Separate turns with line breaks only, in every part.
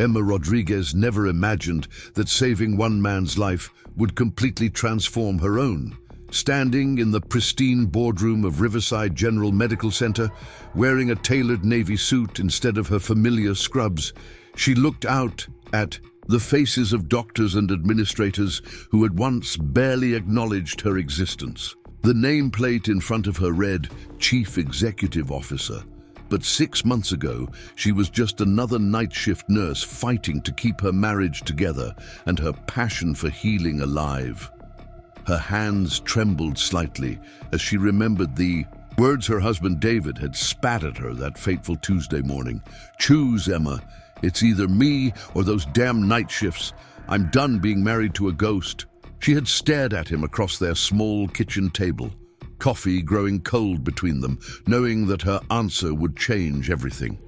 Emma Rodriguez never imagined that saving one man's life would completely transform her own. Standing in the pristine boardroom of Riverside General Medical Center, wearing a tailored navy suit instead of her familiar scrubs, she looked out at the faces of doctors and administrators who had once barely acknowledged her existence. The nameplate in front of her read, Chief Executive Officer. But 6 months ago, she was just another night shift nurse fighting to keep her marriage together and her passion for healing alive. Her hands trembled slightly as she remembered the words her husband David had spat at her that fateful Tuesday morning. "Choose, Emma. It's either me or those damn night shifts. I'm done being married to a ghost." She had stared at him across their small kitchen table, coffee growing cold between them, knowing that her answer would change everything.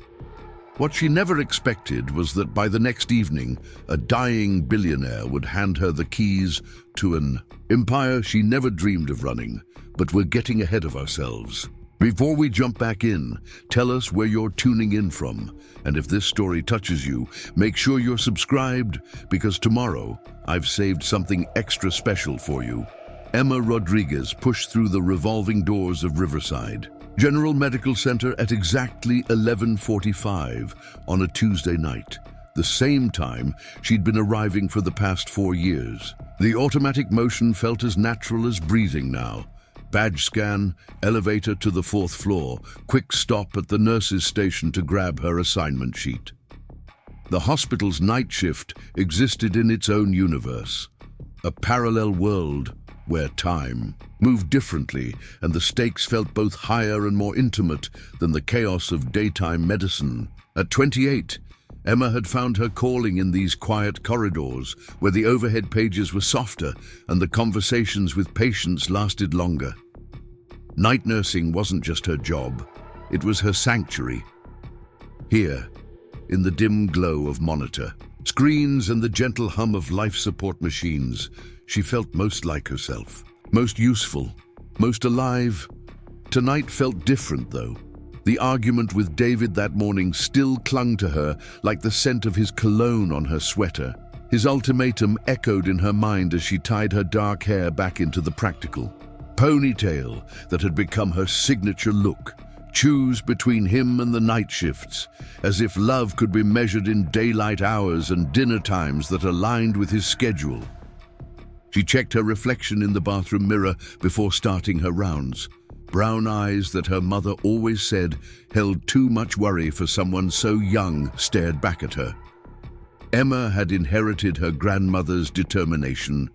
What she never expected was that by the next evening, a dying billionaire would hand her the keys to an empire she never dreamed of running. But we're getting ahead of ourselves. Before we jump back in, tell us where you're tuning in from. And if this story touches you, make sure you're subscribed, because tomorrow I've saved something extra special for you. Emma Rodriguez pushed through the revolving doors of Riverside General Medical Center at exactly 11:45 on a Tuesday night, the same time she'd been arriving for the past 4 years. The automatic motion felt as natural as breathing now. Badge scan, elevator to the 4th floor, quick stop at the nurse's station to grab her assignment sheet. The hospital's night shift existed in its own universe, a parallel world where time moved differently and the stakes felt both higher and more intimate than the chaos of daytime medicine. At 28, Emma had found her calling in these quiet corridors where the overhead pages were softer and the conversations with patients lasted longer. Night nursing wasn't just her job, it was her sanctuary. Here, in the dim glow of monitor, screens and the gentle hum of life support machines, she felt most like herself, most useful, most alive. Tonight felt different, though. The argument with David that morning still clung to her like the scent of his cologne on her sweater. His ultimatum echoed in her mind as she tied her dark hair back into the practical ponytail that had become her signature look. Choose between him and the night shifts, as if love could be measured in daylight hours and dinner times that aligned with his schedule. She checked her reflection in the bathroom mirror before starting her rounds. Brown eyes that her mother always said held too much worry for someone so young stared back at her. Emma had inherited her grandmother's determination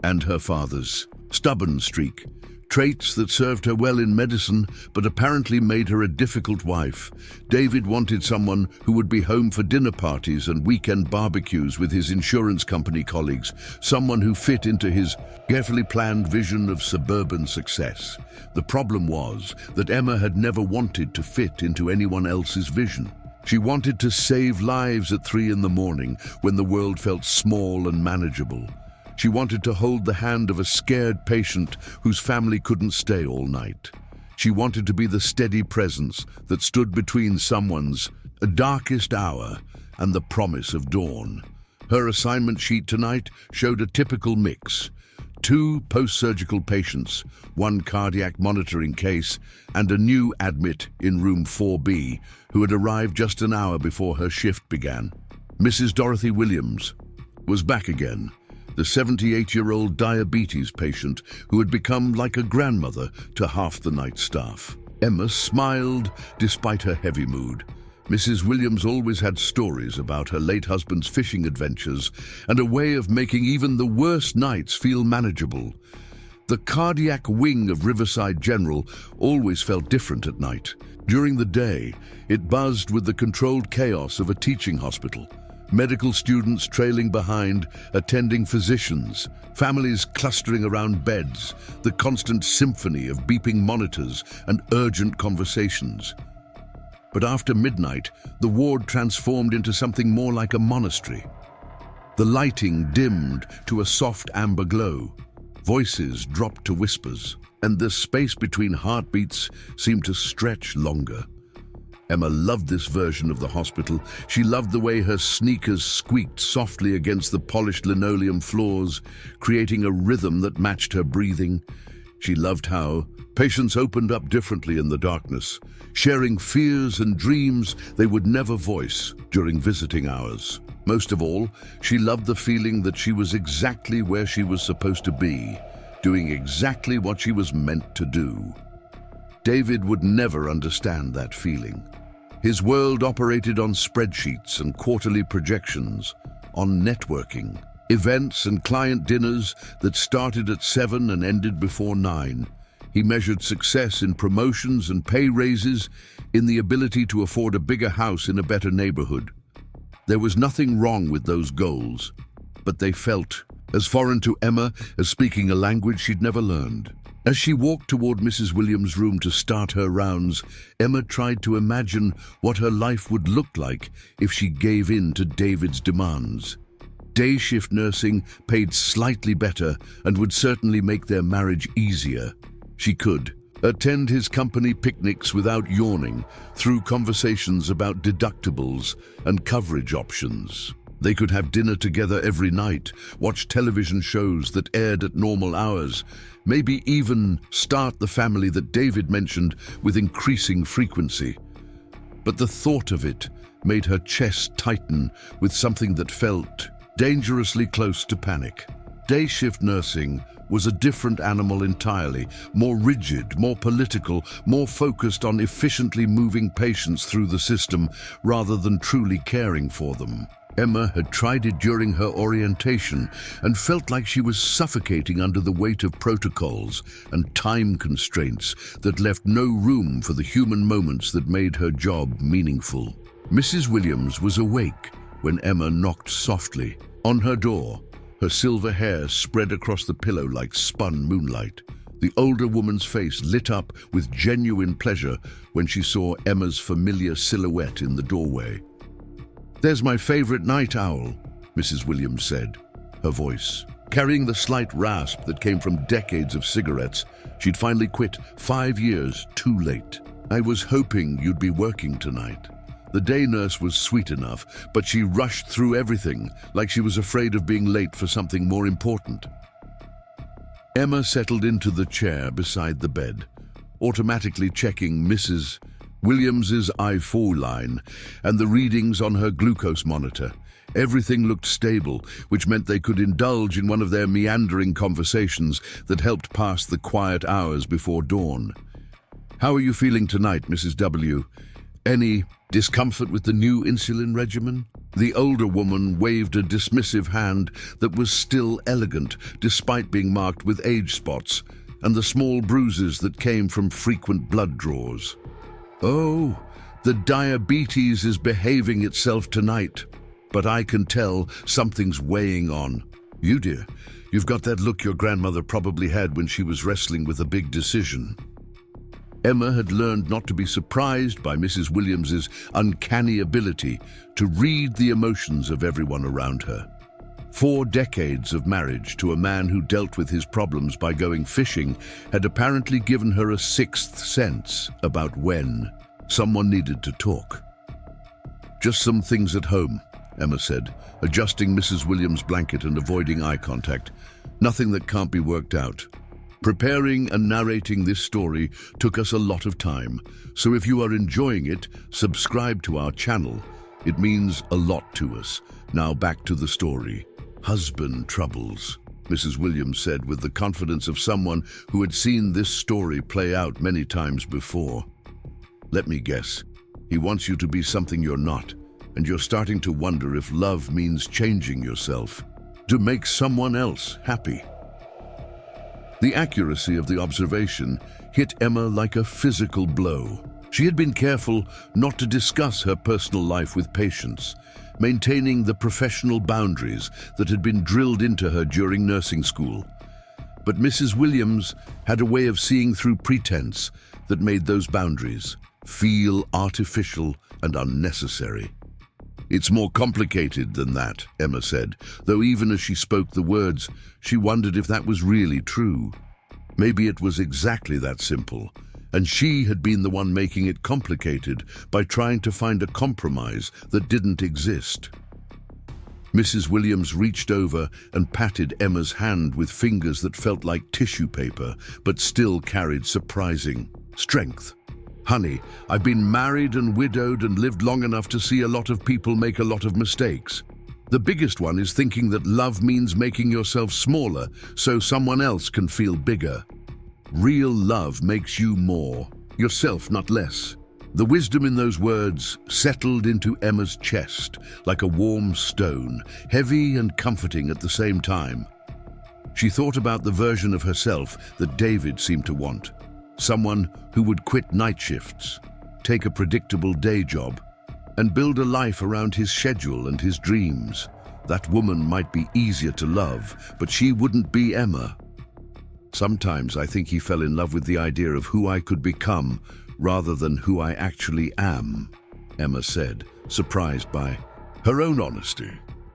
and her father's stubborn streak, traits that served her well in medicine but apparently made her a difficult wife. David wanted someone who would be home for dinner parties and weekend barbecues with his insurance company colleagues, someone who fit into his carefully planned vision of suburban success. The problem was that Emma had never wanted to fit into anyone else's vision. She wanted to save lives at 3 in the morning when the world felt small and manageable. She wanted to hold the hand of a scared patient whose family couldn't stay all night. She wanted to be the steady presence that stood between someone's darkest hour and the promise of dawn. Her assignment sheet tonight showed a typical mix: 2 post-surgical patients, 1 cardiac monitoring case, and a new admit in room 4B who had arrived just an hour before her shift began. Mrs. Dorothy Williams was back again, the 78-year-old diabetes patient who had become like a grandmother to half the night staff. Emma smiled despite her heavy mood. Mrs. Williams always had stories about her late husband's fishing adventures and a way of making even the worst nights feel manageable. The cardiac wing of Riverside General always felt different at night. During the day, it buzzed with the controlled chaos of a teaching hospital. Medical students trailing behind, attending physicians, families clustering around beds, the constant symphony of beeping monitors and urgent conversations. But after midnight, the ward transformed into something more like a monastery. The lighting dimmed to a soft amber glow. Voices dropped to whispers, and the space between heartbeats seemed to stretch longer. Emma loved this version of the hospital. She loved the way her sneakers squeaked softly against the polished linoleum floors, creating a rhythm that matched her breathing. She loved how patients opened up differently in the darkness, sharing fears and dreams they would never voice during visiting hours. Most of all, she loved the feeling that she was exactly where she was supposed to be, doing exactly what she was meant to do. David would never understand that feeling. His world operated on spreadsheets and quarterly projections, on networking, events and client dinners that started at 7 and ended before 9. He measured success in promotions and pay raises, in the ability to afford a bigger house in a better neighborhood. There was nothing wrong with those goals, but they felt as foreign to Emma as speaking a language she'd never learned. As she walked toward Mrs. Williams' room to start her rounds, Emma tried to imagine what her life would look like if she gave in to David's demands. Day shift nursing paid slightly better and would certainly make their marriage easier. She could attend his company picnics without yawning through conversations about deductibles and coverage options. They could have dinner together every night, watch television shows that aired at normal hours, maybe even start the family that David mentioned with increasing frequency. But the thought of it made her chest tighten with something that felt dangerously close to panic. Day shift nursing was a different animal entirely, more rigid, more political, more focused on efficiently moving patients through the system rather than truly caring for them. Emma had tried it during her orientation and felt like she was suffocating under the weight of protocols and time constraints that left no room for the human moments that made her job meaningful. Mrs. Williams was awake when Emma knocked softly on her door, her silver hair spread across the pillow like spun moonlight. The older woman's face lit up with genuine pleasure when she saw Emma's familiar silhouette in the doorway. "There's my favorite night owl," Mrs. Williams said, her voice carrying the slight rasp that came from decades of cigarettes. She'd finally quit 5 years too late. "I was hoping you'd be working tonight." The day nurse was sweet enough, but she rushed through everything like she was afraid of being late for something more important. Emma settled into the chair beside the bed, automatically checking Mrs. Williams's I4 line and the readings on her glucose monitor. Everything looked stable, which meant they could indulge in one of their meandering conversations that helped pass the quiet hours before dawn. "How are you feeling tonight, Mrs. W? Any discomfort with the new insulin regimen?" The older woman waved a dismissive hand that was still elegant, despite being marked with age spots and the small bruises that came from frequent blood draws. "Oh, the diabetes is behaving itself tonight, but I can tell something's weighing on. You, dear, you've got that look your grandmother probably had when she was wrestling with a big decision." Emma had learned not to be surprised by Mrs. Williams's uncanny ability to read the emotions of everyone around her. 4 decades of marriage to a man who dealt with his problems by going fishing had apparently given her a 6th sense about when someone needed to talk. "Just some things at home," Emma said, adjusting Mrs. Williams' blanket and avoiding eye contact. "Nothing that can't be worked out. Preparing and narrating this story took us a lot of time, so if you are enjoying it, subscribe to our channel. It means a lot to us. Now back to the story." "Husband troubles," Mrs. Williams said with the confidence of someone who had seen this story play out many times before. "Let me guess. He wants you to be something you're not, and you're starting to wonder if love means changing yourself to make someone else happy." The accuracy of the observation hit Emma like a physical blow. She had been careful not to discuss her personal life with patients, maintaining the professional boundaries that had been drilled into her during nursing school. But Mrs. Williams had a way of seeing through pretense that made those boundaries feel artificial and unnecessary. "It's more complicated than that," Emma said, though even as she spoke the words, she wondered if that was really true. Maybe it was exactly that simple, And she had been the one making it complicated by trying to find a compromise that didn't exist. Mrs. Williams reached over and patted Emma's hand with fingers that felt like tissue paper, but still carried surprising strength. "Honey, I've been married and widowed and lived long enough to see a lot of people make a lot of mistakes. The biggest one is thinking that love means making yourself smaller so someone else can feel bigger. Real love makes you more, yourself, not less." The wisdom in those words settled into Emma's chest like a warm stone, heavy and comforting at the same time. She thought about the version of herself that David seemed to want. Someone who would quit night shifts, take a predictable day job, and build a life around his schedule and his dreams. That woman might be easier to love, but she wouldn't be Emma. "Sometimes I think he fell in love with the idea of who I could become rather than who I actually am," Emma said, surprised by her own honesty.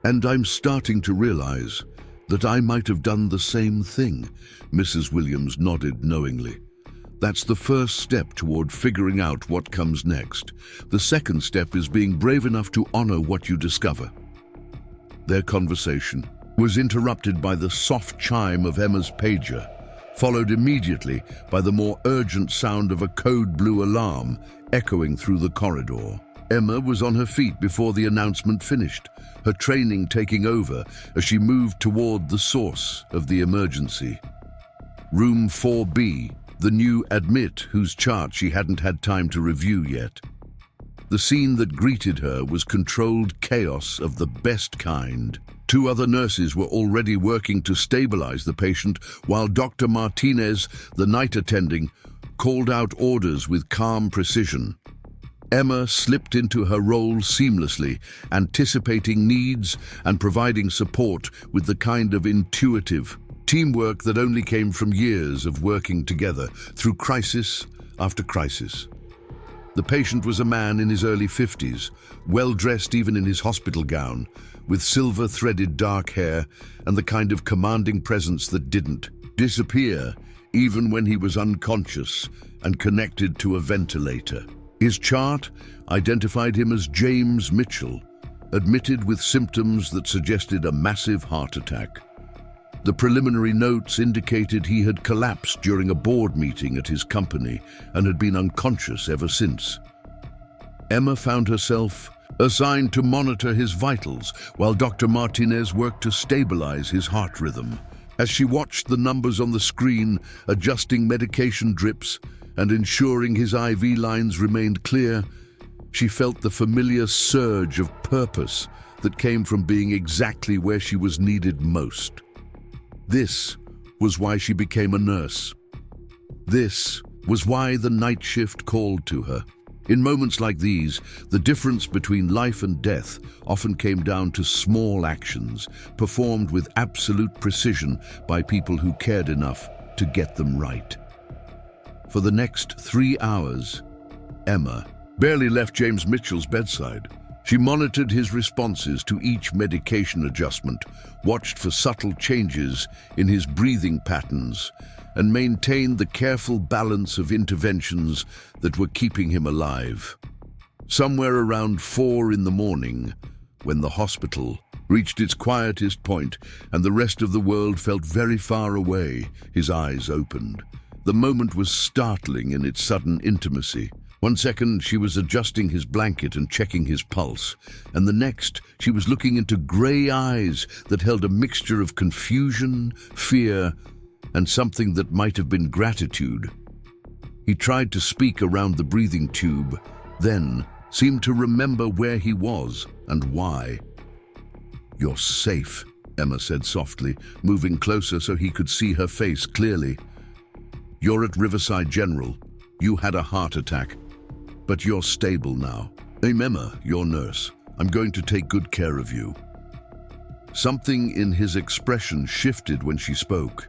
"And I'm starting to realize that I might have done the same thing," Mrs. Williams nodded knowingly. "That's the first step toward figuring out what comes next. The second step is being brave enough to honor what you discover." Their conversation was interrupted by the soft chime of Emma's pager, followed immediately by the more urgent sound of a code blue alarm echoing through the corridor. Emma was on her feet before the announcement finished, her training taking over as she moved toward the source of the emergency. Room 4B, the new admit whose chart she hadn't had time to review yet. The scene that greeted her was controlled chaos of the best kind. 2 other nurses were already working to stabilize the patient, while Dr. Martinez, the night attending, called out orders with calm precision. Emma slipped into her role seamlessly, anticipating needs and providing support with the kind of intuitive teamwork that only came from years of working together through crisis after crisis. The patient was a man in his early 50s, well-dressed even in his hospital gown, with silver-threaded dark hair and the kind of commanding presence that didn't disappear even when he was unconscious and connected to a ventilator. His chart identified him as James Mitchell, admitted with symptoms that suggested a massive heart attack. The preliminary notes indicated he had collapsed during a board meeting at his company and had been unconscious ever since. Emma found herself assigned to monitor his vitals while Dr. Martinez worked to stabilize his heart rhythm. As she watched the numbers on the screen, adjusting medication drips and ensuring his IV lines remained clear, she felt the familiar surge of purpose that came from being exactly where she was needed most. This was why she became a nurse. This was why the night shift called to her. In moments like these, the difference between life and death often came down to small actions, performed with absolute precision by people who cared enough to get them right. For the next 3 hours, Emma barely left James Mitchell's bedside. She monitored his responses to each medication adjustment, watched for subtle changes in his breathing patterns, and maintained the careful balance of interventions that were keeping him alive. Somewhere around 4 in the morning, when the hospital reached its quietest point and the rest of the world felt very far away, his eyes opened. The moment was startling in its sudden intimacy. One second, she was adjusting his blanket and checking his pulse, and the next, she was looking into gray eyes that held a mixture of confusion, fear, and something that might have been gratitude. He tried to speak around the breathing tube, then seemed to remember where he was and why. "You're safe," Emma said softly, moving closer so he could see her face clearly. "You're at Riverside General. You had a heart attack. But you're stable now. I'm Emma, your nurse. I'm going to take good care of you." Something in his expression shifted when she spoke.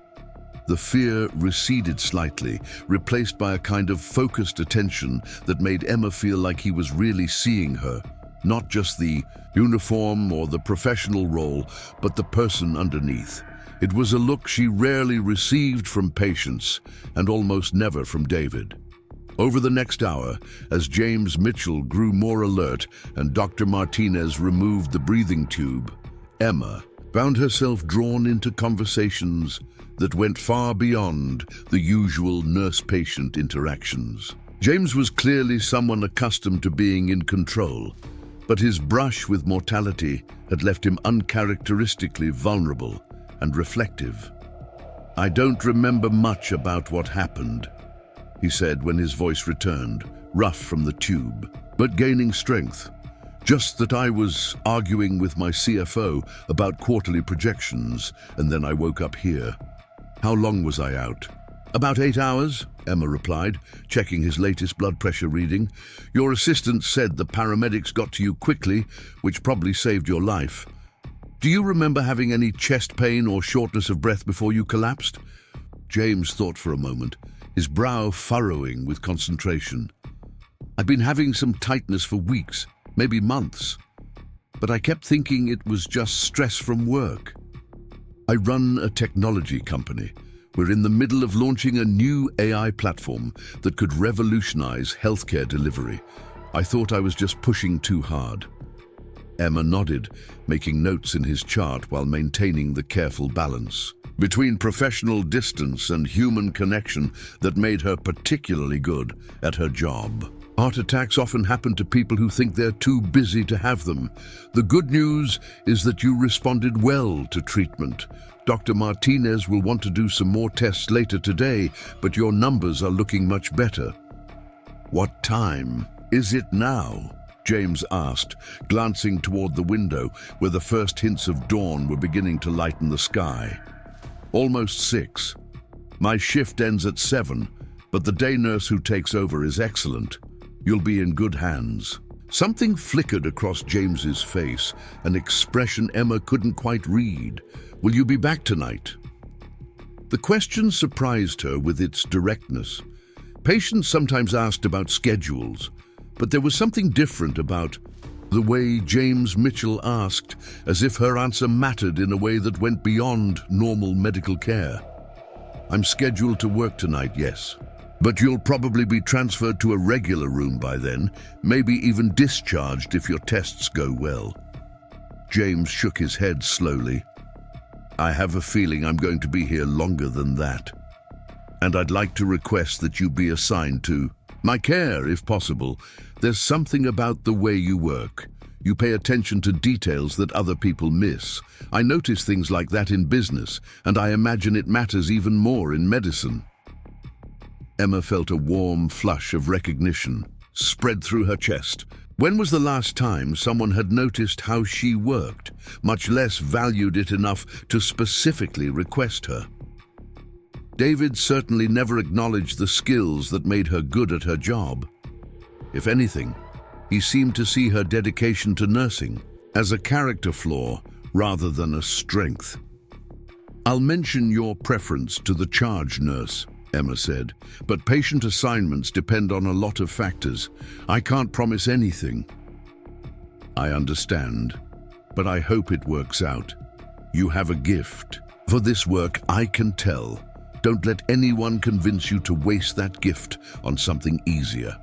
The fear receded slightly, replaced by a kind of focused attention that made Emma feel like he was really seeing her, not just the uniform or the professional role, but the person underneath. It was a look she rarely received from patients, and almost never from David. Over the next hour, as James Mitchell grew more alert and Dr. Martinez removed the breathing tube, Emma found herself drawn into conversations that went far beyond the usual nurse-patient interactions. James was clearly someone accustomed to being in control, but his brush with mortality had left him uncharacteristically vulnerable and reflective. "I don't remember much about what happened," he said when his voice returned, rough from the tube, but gaining strength. "Just that I was arguing with my CFO about quarterly projections, and then I woke up here." "How long was I out?" "About 8 hours," Emma replied, checking his latest blood pressure reading. "Your assistant said the paramedics got to you quickly, which probably saved your life. Do you remember having any chest pain or shortness of breath before you collapsed?" James thought for a moment, his brow furrowing with concentration. "I've been having some tightness for weeks, maybe months, but I kept thinking it was just stress from work. I run a technology company. We're in the middle of launching a new AI platform that could revolutionize healthcare delivery. I thought I was just pushing too hard." Emma nodded, making notes in his chart while maintaining the careful balance between professional distance and human connection that made her particularly good at her job. "Heart attacks often happen to people who think they're too busy to have them. The good news is that you responded well to treatment. Dr. Martinez will want to do some more tests later today, but your numbers are looking much better." "What time is it now?" James asked, glancing toward the window where the first hints of dawn were beginning to lighten the sky. "Almost 6. My shift ends at 7, but the day nurse who takes over is excellent. You'll be in good hands." Something flickered across James's face, an expression Emma couldn't quite read. "Will you be back tonight?" The question surprised her with its directness. Patients sometimes asked about schedules, but there was something different about the way James Mitchell asked, as if her answer mattered in a way that went beyond normal medical care. "I'm scheduled to work tonight, yes. But you'll probably be transferred to a regular room by then, maybe even discharged if your tests go well." James shook his head slowly. "I have a feeling I'm going to be here longer than that. And I'd like to request that you be assigned to my care, if possible. There's something about the way you work. You pay attention to details that other people miss. I notice things like that in business, and I imagine it matters even more in medicine." Emma felt a warm flush of recognition spread through her chest. When was the last time someone had noticed how she worked, much less valued it enough to specifically request her? David certainly never acknowledged the skills that made her good at her job. If anything, he seemed to see her dedication to nursing as a character flaw rather than a strength. "I'll mention your preference to the charge nurse," Emma said, "but patient assignments depend on a lot of factors. I can't promise anything." "I understand, but I hope it works out. You have a gift for this work, I can tell. Don't let anyone convince you to waste that gift on something easier."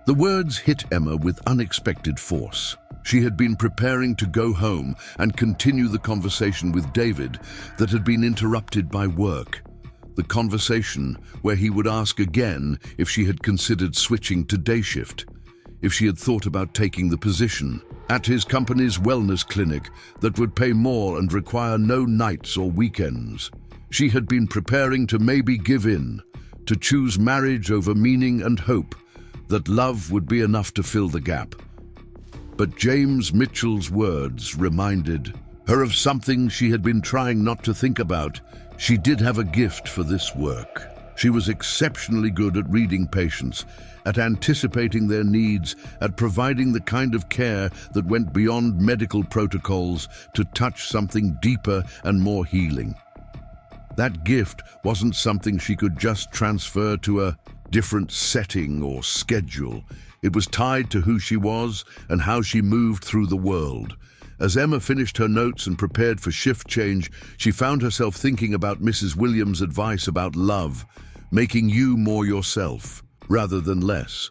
The words hit Emma with unexpected force. She had been preparing to go home and continue the conversation with David that had been interrupted by work. The conversation where he would ask again if she had considered switching to day shift, if she had thought about taking the position at his company's wellness clinic that would pay more and require no nights or weekends. She had been preparing to maybe give in, to choose marriage over meaning and hope, that love would be enough to fill the gap. But James Mitchell's words reminded her of something she had been trying not to think about. She did have a gift for this work. She was exceptionally good at reading patients, at anticipating their needs, at providing the kind of care that went beyond medical protocols to touch something deeper and more healing. That gift wasn't something she could just transfer to a different setting or schedule. It was tied to who she was and how she moved through the world. As Emma finished her notes and prepared for shift change, she found herself thinking about Mrs. Williams' advice about love, making you more yourself. rather than less.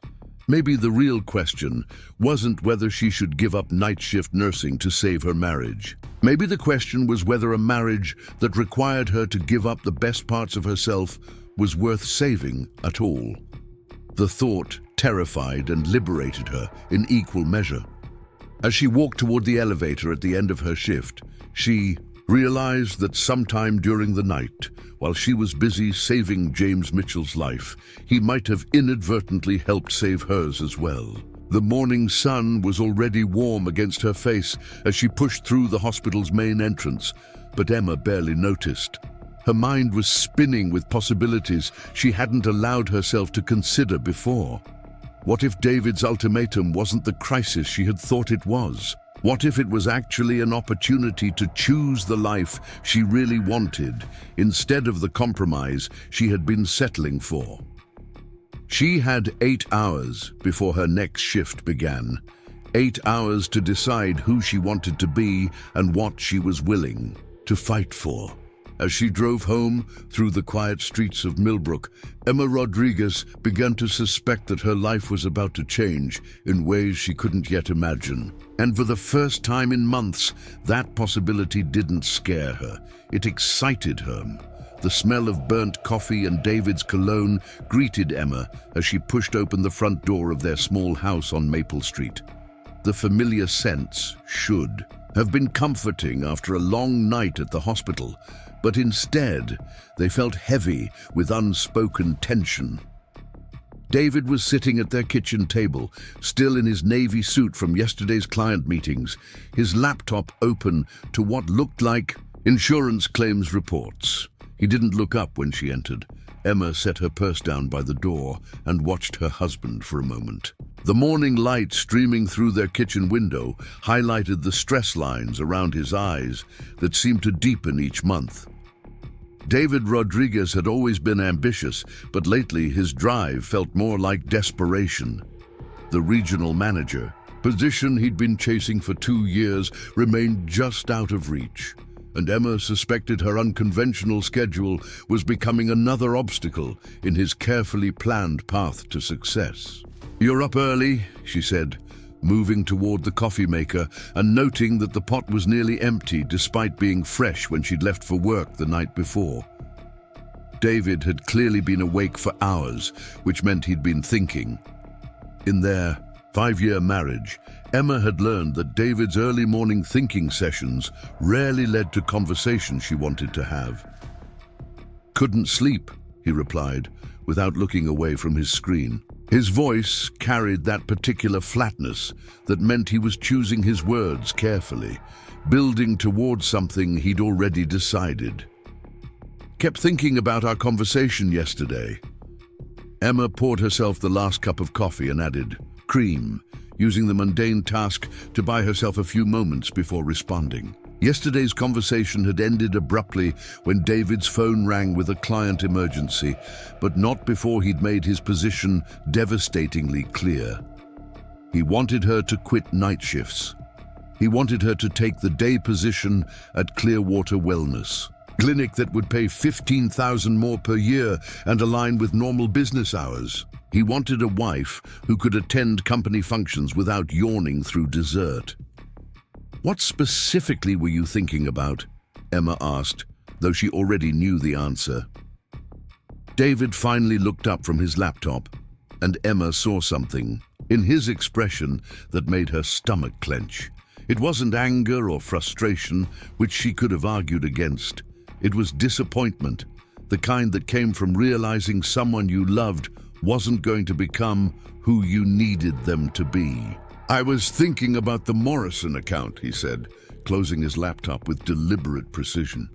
Maybe the real question wasn't whether she should give up night shift nursing to save her marriage. Maybe the question was whether a marriage that required her to give up the best parts of herself was worth saving at all. The thought terrified and liberated her in equal measure. As she walked toward the elevator at the end of her shift, she realized that sometime during the night, while she was busy saving James Mitchell's life, he might have inadvertently helped save hers as well. The morning sun was already warm against her face as she pushed through the hospital's main entrance, but Emma barely noticed. Her mind was spinning with possibilities she hadn't allowed herself to consider before. What if David's ultimatum wasn't the crisis she had thought it was? What if it was actually an opportunity to choose the life she really wanted, instead of the compromise she had been settling for? She had 8 hours before her next shift began. 8 hours to decide who she wanted to be and what she was willing to fight for. As she drove home through the quiet streets of Millbrook, Emma Rodriguez began to suspect that her life was about to change in ways she couldn't yet imagine. And for the first time in months, that possibility didn't scare her. It excited her. The smell of burnt coffee and David's cologne greeted Emma as she pushed open the front door of their small house on Maple Street. The familiar scents should have been comforting after a long night at the hospital, but instead, they felt heavy with unspoken tension. David was sitting at their kitchen table, still in his navy suit from yesterday's client meetings, his laptop open to what looked like insurance claims reports. He didn't look up when she entered. Emma set her purse down by the door and watched her husband for a moment. The morning light streaming through their kitchen window highlighted the stress lines around his eyes that seemed to deepen each month. David Rodriguez had always been ambitious, but lately his drive felt more like desperation. The regional manager, position he'd been chasing for 2 years, remained just out of reach, and Emma suspected her unconventional schedule was becoming another obstacle in his carefully planned path to success. "You're up early," she said, moving toward the coffee maker and noting that the pot was nearly empty despite being fresh when she'd left for work the night before. David had clearly been awake for hours, which meant he'd been thinking. In their 5-year marriage, Emma had learned that David's early morning thinking sessions rarely led to conversations she wanted to have. "Couldn't sleep," he replied, without looking away from his screen. His voice carried that particular flatness that meant he was choosing his words carefully, building towards something he'd already decided. "Kept thinking about our conversation yesterday." Emma poured herself the last cup of coffee and added cream, using the mundane task to buy herself a few moments before responding. Yesterday's conversation had ended abruptly when David's phone rang with a client emergency, but not before he'd made his position devastatingly clear. He wanted her to quit night shifts. He wanted her to take the day position at Clearwater Wellness, clinic that would pay $15,000 more per year and align with normal business hours. He wanted a wife who could attend company functions without yawning through dessert. "What specifically were you thinking about?" Emma asked, though she already knew the answer. David finally looked up from his laptop, and Emma saw something in his expression that made her stomach clench. It wasn't anger or frustration, which she could have argued against. It was disappointment, the kind that came from realizing someone you loved wasn't going to become who you needed them to be. "I was thinking about the Morrison account," he said, closing his laptop with deliberate precision.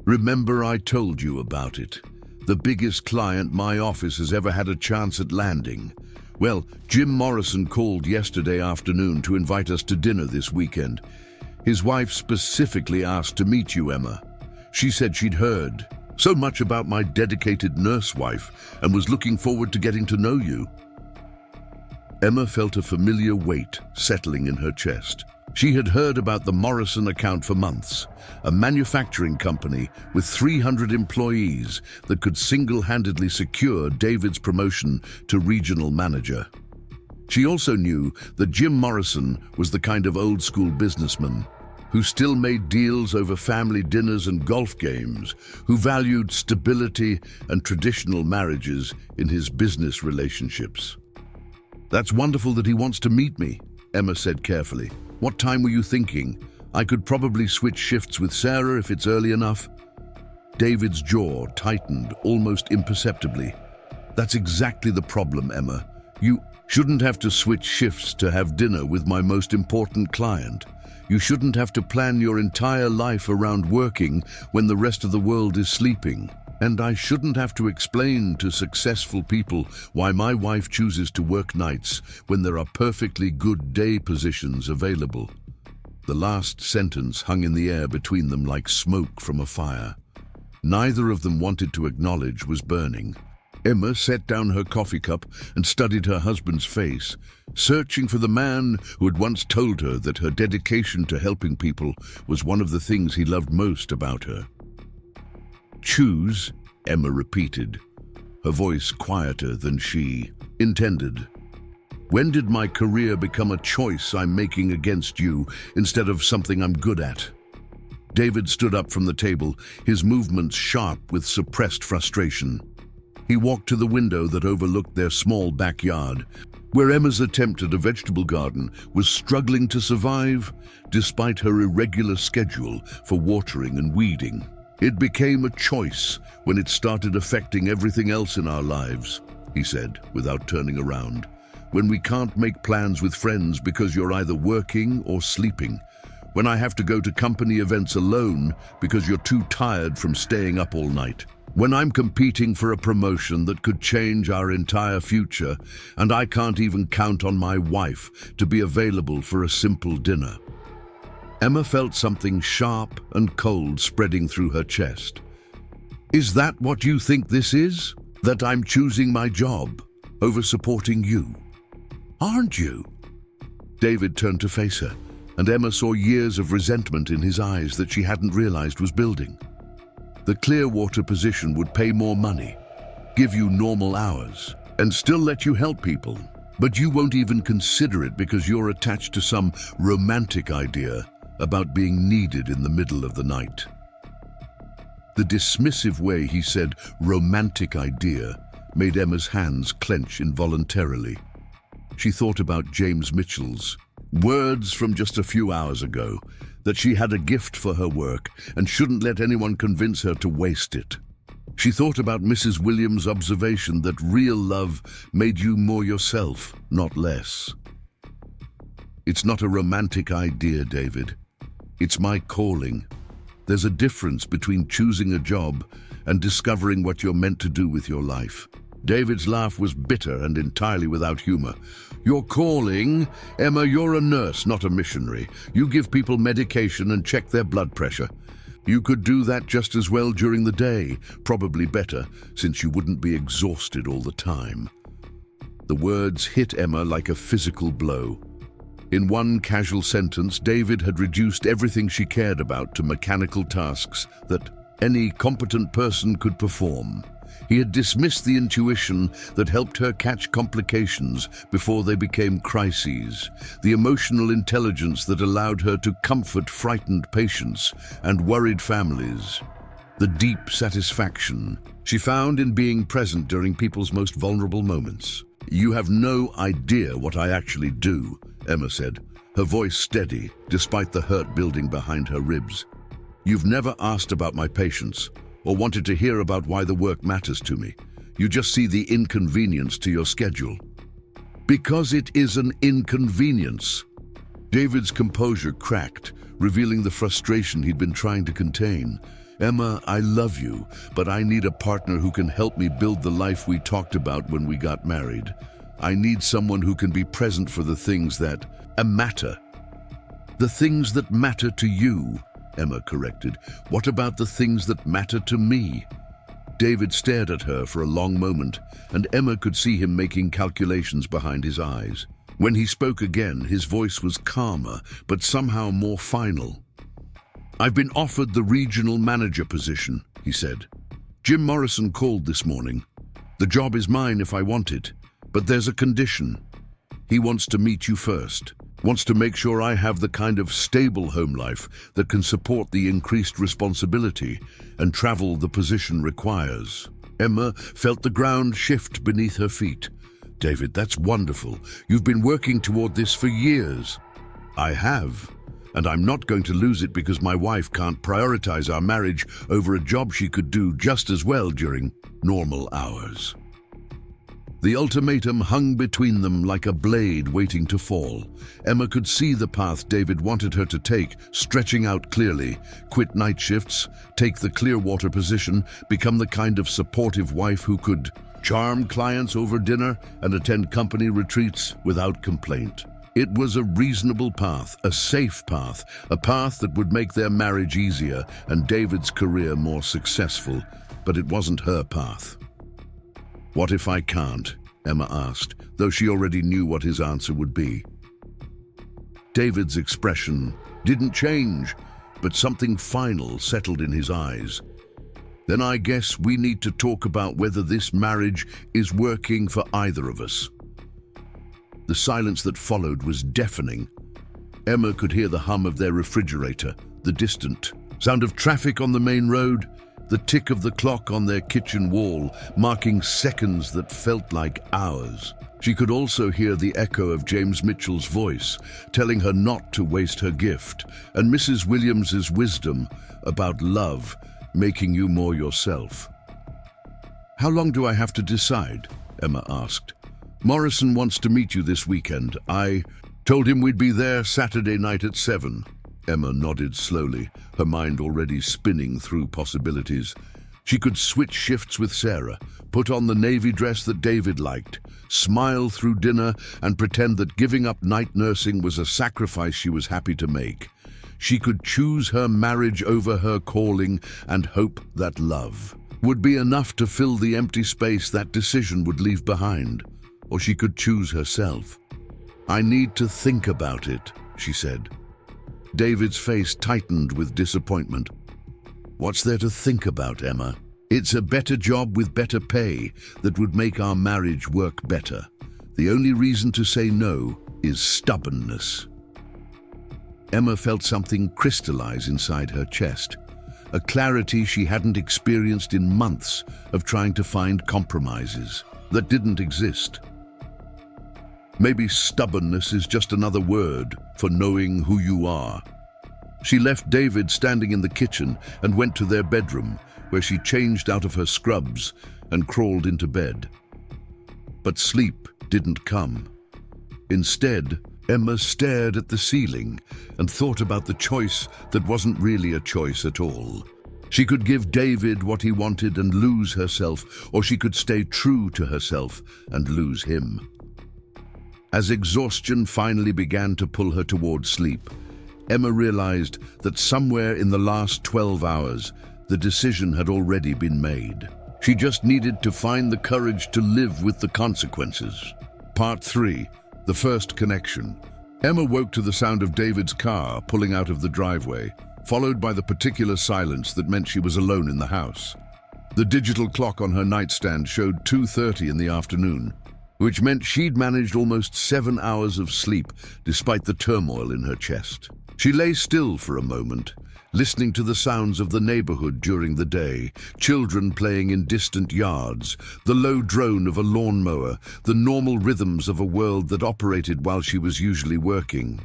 "Remember I told you about it? The biggest client my office has ever had a chance at landing. Well, Jim Morrison called yesterday afternoon to invite us to dinner this weekend. His wife specifically asked to meet you, Emma. She said she'd heard so much about my dedicated nurse wife and was looking forward to getting to know you." Emma felt a familiar weight settling in her chest. She had heard about the Morrison account for months, a manufacturing company with 300 employees that could single-handedly secure David's promotion to regional manager. She also knew that Jim Morrison was the kind of old-school businessman who still made deals over family dinners and golf games, who valued stability and traditional marriages in his business relationships. "That's wonderful that he wants to meet me," Emma said carefully. "What time were you thinking? I could probably switch shifts with Sarah if it's early enough." David's jaw tightened almost imperceptibly. "That's exactly the problem, Emma. You shouldn't have to switch shifts to have dinner with my most important client. You shouldn't have to plan your entire life around working when the rest of the world is sleeping. And I shouldn't have to explain to successful people why my wife chooses to work nights when there are perfectly good day positions available." The last sentence hung in the air between them like smoke from a fire. Neither of them wanted to acknowledge was burning. Emma set down her coffee cup and studied her husband's face, searching for the man who had once told her that her dedication to helping people was one of the things he loved most about her. "Choose," Emma repeated, her voice quieter than she intended. "When did my career become a choice I'm making against you instead of something I'm good at?" David stood up from the table, his movements sharp with suppressed frustration. He walked to the window that overlooked their small backyard, where Emma's attempt at a vegetable garden was struggling to survive despite her irregular schedule for watering and weeding. "It became a choice when it started affecting everything else in our lives," he said, without turning around. "When we can't make plans with friends because you're either working or sleeping. When I have to go to company events alone because you're too tired from staying up all night. When I'm competing for a promotion that could change our entire future and I can't even count on my wife to be available for a simple dinner." Emma felt something sharp and cold spreading through her chest. "Is that what you think this is? That I'm choosing my job over supporting you? Aren't you?" David turned to face her, and Emma saw years of resentment in his eyes that she hadn't realized was building. The Clearwater position would pay more money, give you normal hours, and still let you help people. But you won't even consider it because you're attached to some romantic idea about being needed in the middle of the night. The dismissive way he said romantic idea made Emma's hands clench involuntarily. She thought about James Mitchell's words from just a few hours ago, that she had a gift for her work and shouldn't let anyone convince her to waste it. She thought about Mrs. Williams' observation that real love made you more yourself, not less. "It's not a romantic idea, David. It's my calling. There's a difference between choosing a job and discovering what you're meant to do with your life." David's laugh was bitter and entirely without humor. "Your calling? Emma, you're a nurse, not a missionary. You give people medication and check their blood pressure. You could do that just as well during the day, probably better, since you wouldn't be exhausted all the time." The words hit Emma like a physical blow. In one casual sentence, David had reduced everything she cared about to mechanical tasks that any competent person could perform. He had dismissed the intuition that helped her catch complications before they became crises, the emotional intelligence that allowed her to comfort frightened patients and worried families, the deep satisfaction she found in being present during people's most vulnerable moments. "You have no idea what I actually do," Emma said, her voice steady despite the hurt building behind her ribs. "You've never asked about my patients or wanted to hear about why the work matters to me. You just see the inconvenience to your schedule." "Because it is an inconvenience." David's composure cracked, revealing the frustration he'd been trying to contain. "Emma, I love you, but I need a partner who can help me build the life we talked about when we got married. I need someone who can be present for the things that matter." "The things that matter to you," Emma corrected. "What about the things that matter to me?" David stared at her for a long moment, and Emma could see him making calculations behind his eyes. When he spoke again, his voice was calmer, but somehow more final. "I've been offered the regional manager position," he said. "Jim Morrison called this morning. The job is mine if I want it, but there's a condition. He wants to meet you first, wants to make sure I have the kind of stable home life that can support the increased responsibility and travel the position requires." Emma felt the ground shift beneath her feet. "David, that's wonderful. You've been working toward this for years." "I have, and I'm not going to lose it because my wife can't prioritize our marriage over a job she could do just as well during normal hours." The ultimatum hung between them like a blade waiting to fall. Emma could see the path David wanted her to take, stretching out clearly. Quit night shifts, take the Clearwater position, become the kind of supportive wife who could charm clients over dinner and attend company retreats without complaint. It was a reasonable path, a safe path, a path that would make their marriage easier and David's career more successful, but it wasn't her path. "What if I can't?" Emma asked, though she already knew what his answer would be. David's expression didn't change, but something final settled in his eyes. "Then I guess we need to talk about whether this marriage is working for either of us." The silence that followed was deafening. Emma could hear the hum of their refrigerator, the distant sound of traffic on the main road, the tick of the clock on their kitchen wall, marking seconds that felt like hours. She could also hear the echo of James Mitchell's voice, telling her not to waste her gift, and Mrs. Williams's wisdom about love, making you more yourself. "How long do I have to decide?" Emma asked. "Morrison wants to meet you this weekend. I told him we'd be there Saturday night at 7. Emma nodded slowly, her mind already spinning through possibilities. She could switch shifts with Sarah, put on the navy dress that David liked, smile through dinner, and pretend that giving up night nursing was a sacrifice she was happy to make. She could choose her marriage over her calling and hope that love would be enough to fill the empty space that decision would leave behind. Or she could choose herself. "I need to think about it," she said. David's face tightened with disappointment. "What's there to think about, Emma? It's a better job with better pay that would make our marriage work better. The only reason to say no is stubbornness." Emma felt something crystallize inside her chest, a clarity she hadn't experienced in months of trying to find compromises that didn't exist. Maybe stubbornness is just another word for knowing who you are. She left David standing in the kitchen and went to their bedroom, where she changed out of her scrubs and crawled into bed. But sleep didn't come. Instead, Emma stared at the ceiling and thought about the choice that wasn't really a choice at all. She could give David what he wanted and lose herself, or she could stay true to herself and lose him. As exhaustion finally began to pull her toward sleep, Emma realized that somewhere in the last 12 hours, the decision had already been made. She just needed to find the courage to live with the consequences. Part 3. The first connection. Emma woke to the sound of David's car pulling out of the driveway, followed by the particular silence that meant she was alone in the house. The digital clock on her nightstand showed 2:30 in the afternoon, which meant she'd managed almost 7 hours of sleep despite the turmoil in her chest. She lay still for a moment, listening to the sounds of the neighborhood during the day, children playing in distant yards, the low drone of a lawnmower, the normal rhythms of a world that operated while she was usually working.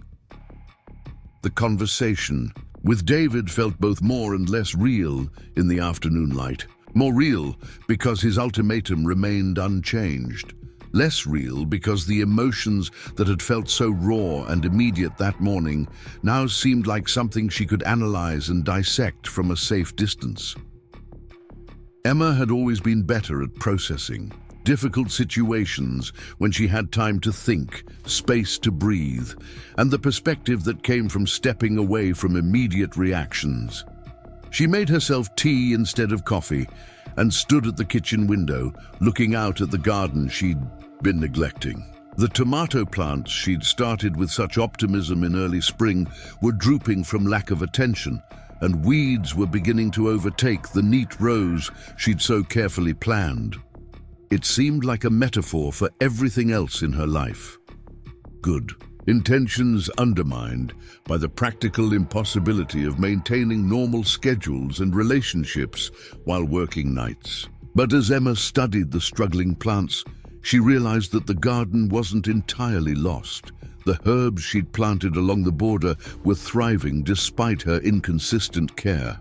The conversation with David felt both more and less real in the afternoon light. More real because his ultimatum remained unchanged. Less real because the emotions that had felt so raw and immediate that morning now seemed like something she could analyze and dissect from a safe distance. Emma had always been better at processing difficult situations when she had time to think, space to breathe, and the perspective that came from stepping away from immediate reactions. She made herself tea instead of coffee and stood at the kitchen window, looking out at the garden she'd been neglecting. The tomato plants she'd started with such optimism in early spring were drooping from lack of attention, and weeds were beginning to overtake the neat rows she'd so carefully planned. It seemed like a metaphor for everything else in her life. Good. Intentions undermined by the practical impossibility of maintaining normal schedules and relationships while working nights. But as Emma studied the struggling plants, she realized that the garden wasn't entirely lost. The herbs she'd planted along the border were thriving despite her inconsistent care.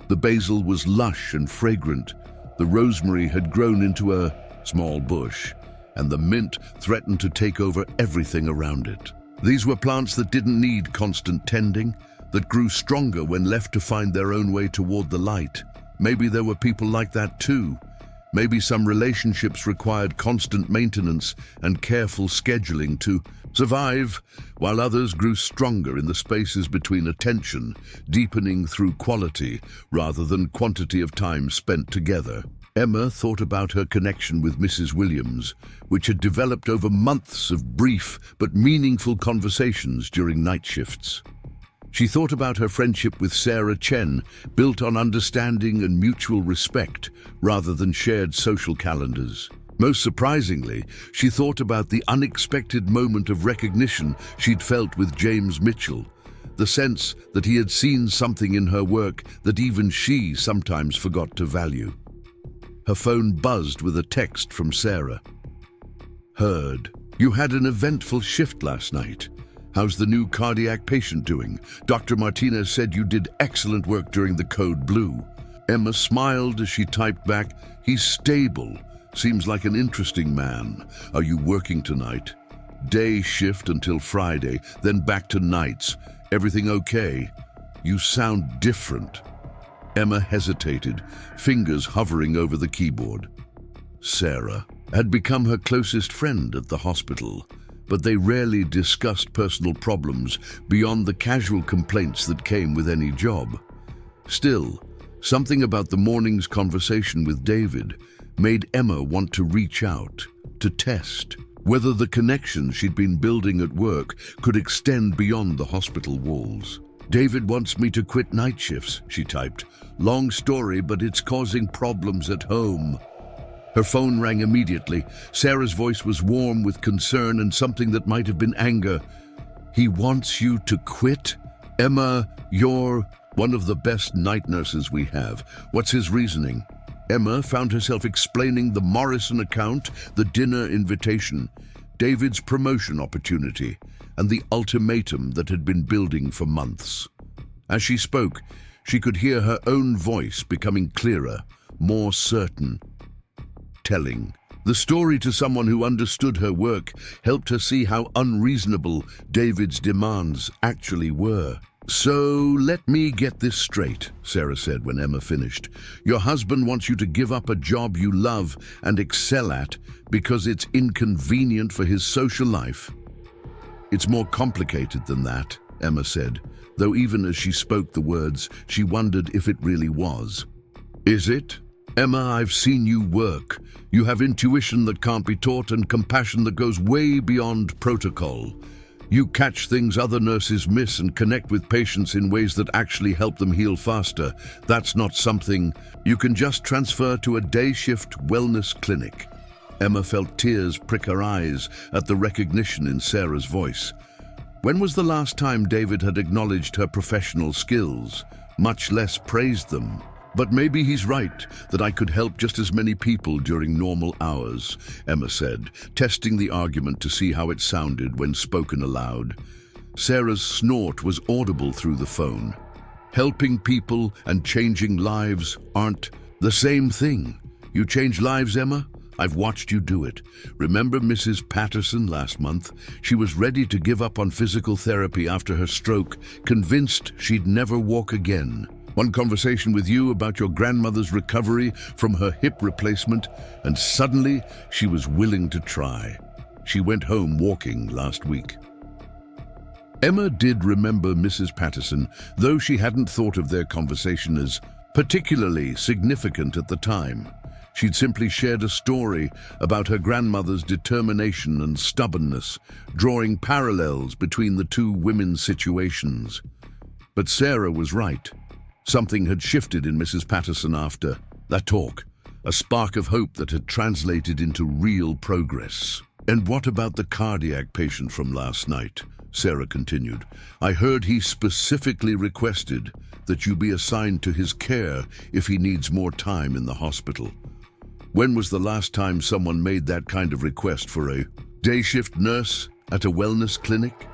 The basil was lush and fragrant, the rosemary had grown into a small bush, and the mint threatened to take over everything around it. These were plants that didn't need constant tending, that grew stronger when left to find their own way toward the light. Maybe there were people like that too. Maybe some relationships required constant maintenance and careful scheduling to survive, while others grew stronger in the spaces between attention, deepening through quality rather than quantity of time spent together. Emma thought about her connection with Mrs. Williams, which had developed over months of brief but meaningful conversations during night shifts. She thought about her friendship with Sarah Chen, built on understanding and mutual respect rather than shared social calendars. Most surprisingly, she thought about the unexpected moment of recognition she'd felt with James Mitchell, the sense that he had seen something in her work that even she sometimes forgot to value. Her phone buzzed with a text from Sarah. Heard. You had an eventful shift last night. How's the new cardiac patient doing? Dr. Martinez said you did excellent work during the code blue. Emma smiled as she typed back, he's stable. Seems like an interesting man. Are you working tonight? Day shift until Friday, then back to nights. Everything okay? You sound different. Emma hesitated, fingers hovering over the keyboard. Sarah had become her closest friend at the hospital, but they rarely discussed personal problems beyond the casual complaints that came with any job. Still, something about the morning's conversation with David made Emma want to reach out, to test whether the connection she'd been building at work could extend beyond the hospital walls. David wants me to quit night shifts, she typed. Long story, but it's causing problems at home. Her phone rang immediately. Sarah's voice was warm with concern and something that might have been anger. He wants you to quit? Emma, you're one of the best night nurses we have. What's his reasoning? Emma found herself explaining the Morrison account, the dinner invitation, David's promotion opportunity, and the ultimatum that had been building for months. As she spoke, she could hear her own voice becoming clearer, more certain. Telling the story to someone who understood her work helped her see how unreasonable David's demands actually were. So let me get this straight, Sarah said when Emma finished. Your husband wants you to give up a job you love and excel at because it's inconvenient for his social life. It's more complicated than that, Emma said, though even as she spoke the words, she wondered if it really was. Is it? Emma, I've seen you work. You have intuition that can't be taught and compassion that goes way beyond protocol. You catch things other nurses miss and connect with patients in ways that actually help them heal faster. That's not something you can just transfer to a day shift wellness clinic. Emma felt tears prick her eyes at the recognition in Sarah's voice. When was the last time David had acknowledged her professional skills, much less praised them? But maybe he's right, that I could help just as many people during normal hours, Emma said, testing the argument to see how it sounded when spoken aloud. Sarah's snort was audible through the phone. Helping people and changing lives aren't the same thing. You change lives, Emma? I've watched you do it. Remember Mrs. Patterson last month? She was ready to give up on physical therapy after her stroke, convinced she'd never walk again. One conversation with you about your grandmother's recovery from her hip replacement, and suddenly she was willing to try. She went home walking last week. Emma did remember Mrs. Patterson, though she hadn't thought of their conversation as particularly significant at the time. She'd simply shared a story about her grandmother's determination and stubbornness, drawing parallels between the two women's situations. But Sarah was right. Something had shifted in Mrs. Patterson after that talk, a spark of hope that had translated into real progress. "And what about the cardiac patient from last night?" Sarah continued. "I heard he specifically requested that you be assigned to his care if he needs more time in the hospital. When was the last time someone made that kind of request for a day shift nurse at a wellness clinic?"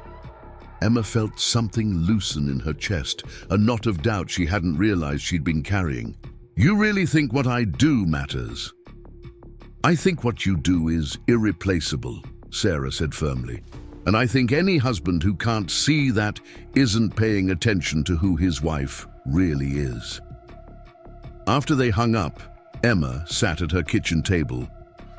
Emma felt something loosen in her chest, a knot of doubt she hadn't realized she'd been carrying. "You really think what I do matters?" "I think what you do is irreplaceable," Sarah said firmly. "And I think any husband who can't see that isn't paying attention to who his wife really is." After they hung up, Emma sat at her kitchen table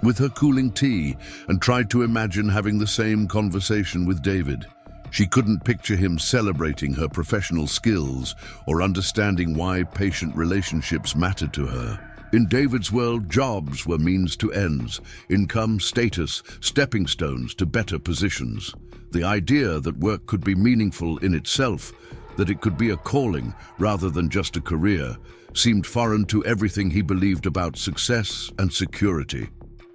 with her cooling tea and tried to imagine having the same conversation with David. She couldn't picture him celebrating her professional skills or understanding why patient relationships mattered to her. In David's world, jobs were means to ends, income, status, stepping stones to better positions. The idea that work could be meaningful in itself, that it could be a calling rather than just a career, seemed foreign to everything he believed about success and security.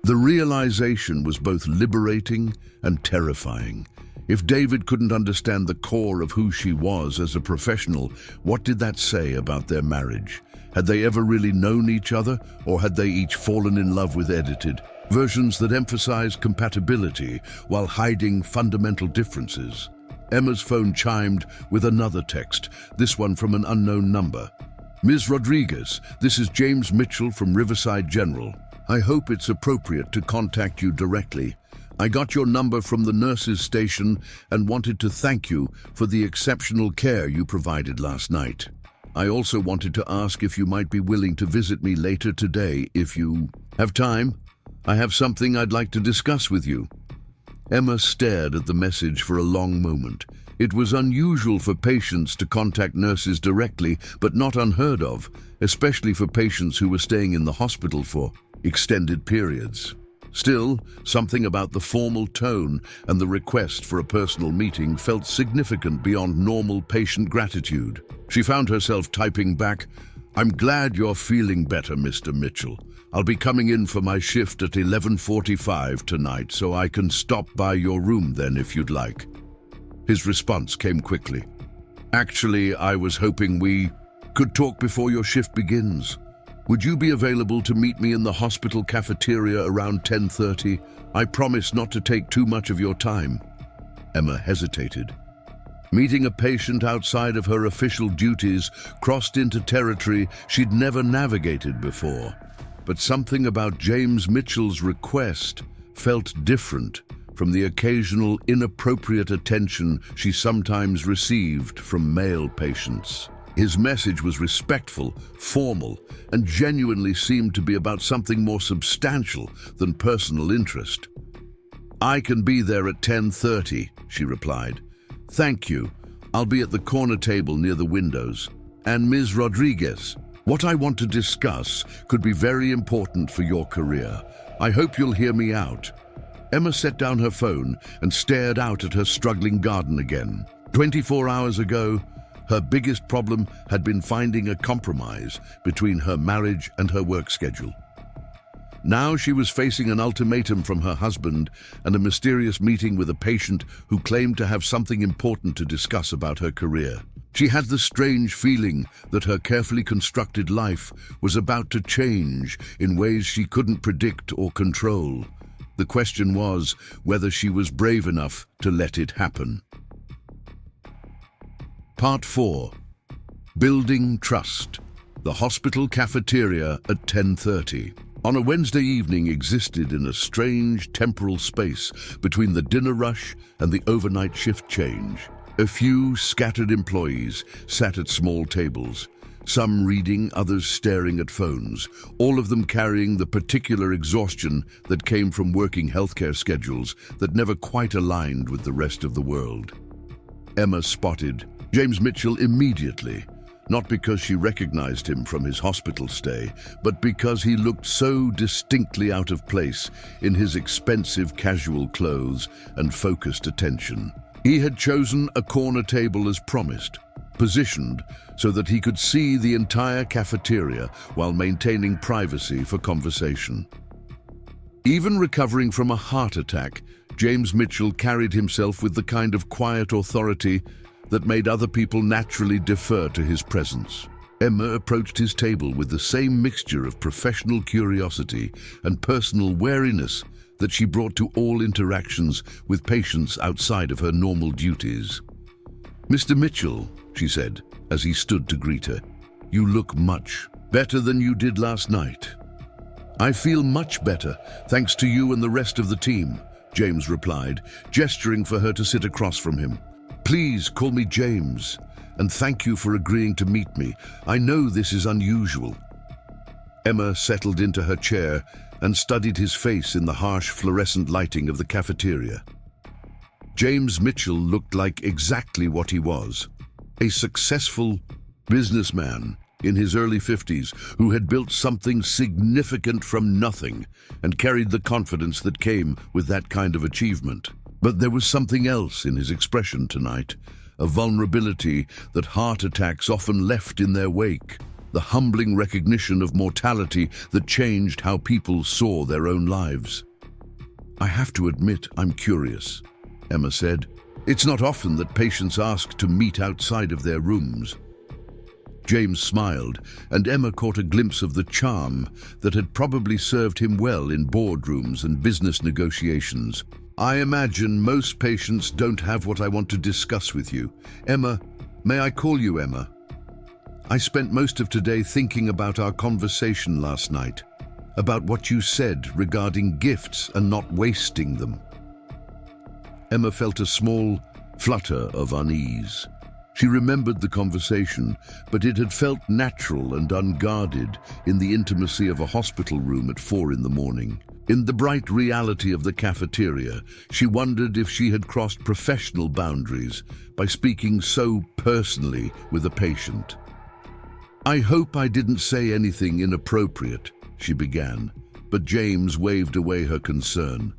The realization was both liberating and terrifying. If David couldn't understand the core of who she was as a professional, what did that say about their marriage? Had they ever really known each other, or had they each fallen in love with edited versions that emphasized compatibility while hiding fundamental differences? Emma's phone chimed with another text, this one from an unknown number. "Ms. Rodriguez, this is James Mitchell from Riverside General. I hope it's appropriate to contact you directly. I got your number from the nurses' station and wanted to thank you for the exceptional care you provided last night. I also wanted to ask if you might be willing to visit me later today if you have time. I have something I'd like to discuss with you." Emma stared at the message for a long moment. It was unusual for patients to contact nurses directly, but not unheard of, especially for patients who were staying in the hospital for extended periods. Still, something about the formal tone and the request for a personal meeting felt significant beyond normal patient gratitude. She found herself typing back, "I'm glad you're feeling better, Mr. Mitchell. I'll be coming in for my shift at 11:45 tonight, so I can stop by your room then if you'd like." His response came quickly. "Actually, I was hoping we could talk before your shift begins. Would you be available to meet me in the hospital cafeteria around 10:30? I promise not to take too much of your time." Emma hesitated. Meeting a patient outside of her official duties crossed into territory she'd never navigated before. But something about James Mitchell's request felt different from the occasional inappropriate attention she sometimes received from male patients. His message was respectful, formal, and genuinely seemed to be about something more substantial than personal interest. "I can be there at 10:30, she replied. "Thank you. I'll be at the corner table near the windows. And Ms. Rodriguez, what I want to discuss could be very important for your career. I hope you'll hear me out." Emma set down her phone and stared out at her struggling garden again. 24 hours ago, her biggest problem had been finding a compromise between her marriage and her work schedule. Now she was facing an ultimatum from her husband and a mysterious meeting with a patient who claimed to have something important to discuss about her career. She had the strange feeling that her carefully constructed life was about to change in ways she couldn't predict or control. The question was whether she was brave enough to let it happen. Part 4. Building Trust. The hospital cafeteria at 10:30. On a Wednesday evening existed in a strange temporal space between the dinner rush and the overnight shift change. A few scattered employees sat at small tables, some reading, others staring at phones, all of them carrying the particular exhaustion that came from working healthcare schedules that never quite aligned with the rest of the world. Emma spotted James Mitchell immediately. not because she recognized him from his hospital stay, but because he looked so distinctly out of place in his expensive casual clothes and focused attention. He had chosen a corner table as promised, positioned so that he could see the entire cafeteria while maintaining privacy for conversation. Even recovering from a heart attack, James Mitchell carried himself with the kind of quiet authority that made other people naturally defer to his presence. Emma approached his table with the same mixture of professional curiosity and personal wariness that she brought to all interactions with patients outside of her normal duties. "Mr. Mitchell," she said, as he stood to greet her, "you look much better than you did last night." "I feel much better, thanks to you and the rest of the team," James replied, gesturing for her to sit across from him. "Please call me James, and thank you for agreeing to meet me. I know this is unusual." Emma settled into her chair and studied his face in the harsh fluorescent lighting of the cafeteria. James Mitchell looked like exactly what he was, a successful businessman in his early 50s who had built something significant from nothing and carried the confidence that came with that kind of achievement. But there was something else in his expression tonight, a vulnerability that heart attacks often left in their wake, the humbling recognition of mortality that changed how people saw their own lives. "I have to admit I'm curious," Emma said. "It's not often that patients ask to meet outside of their rooms." James smiled, and Emma caught a glimpse of the charm that had probably served him well in boardrooms and business negotiations. "I imagine most patients don't have what I want to discuss with you. Emma, may I call you Emma? I spent most of today thinking about our conversation last night, about what you said regarding gifts and not wasting them." Emma felt a small flutter of unease. She remembered the conversation, but it had felt natural and unguarded in the intimacy of a hospital room at 4 in the morning. In the bright reality of the cafeteria, she wondered if she had crossed professional boundaries by speaking so personally with a patient. "I hope I didn't say anything inappropriate," she began, but James waved away her concern.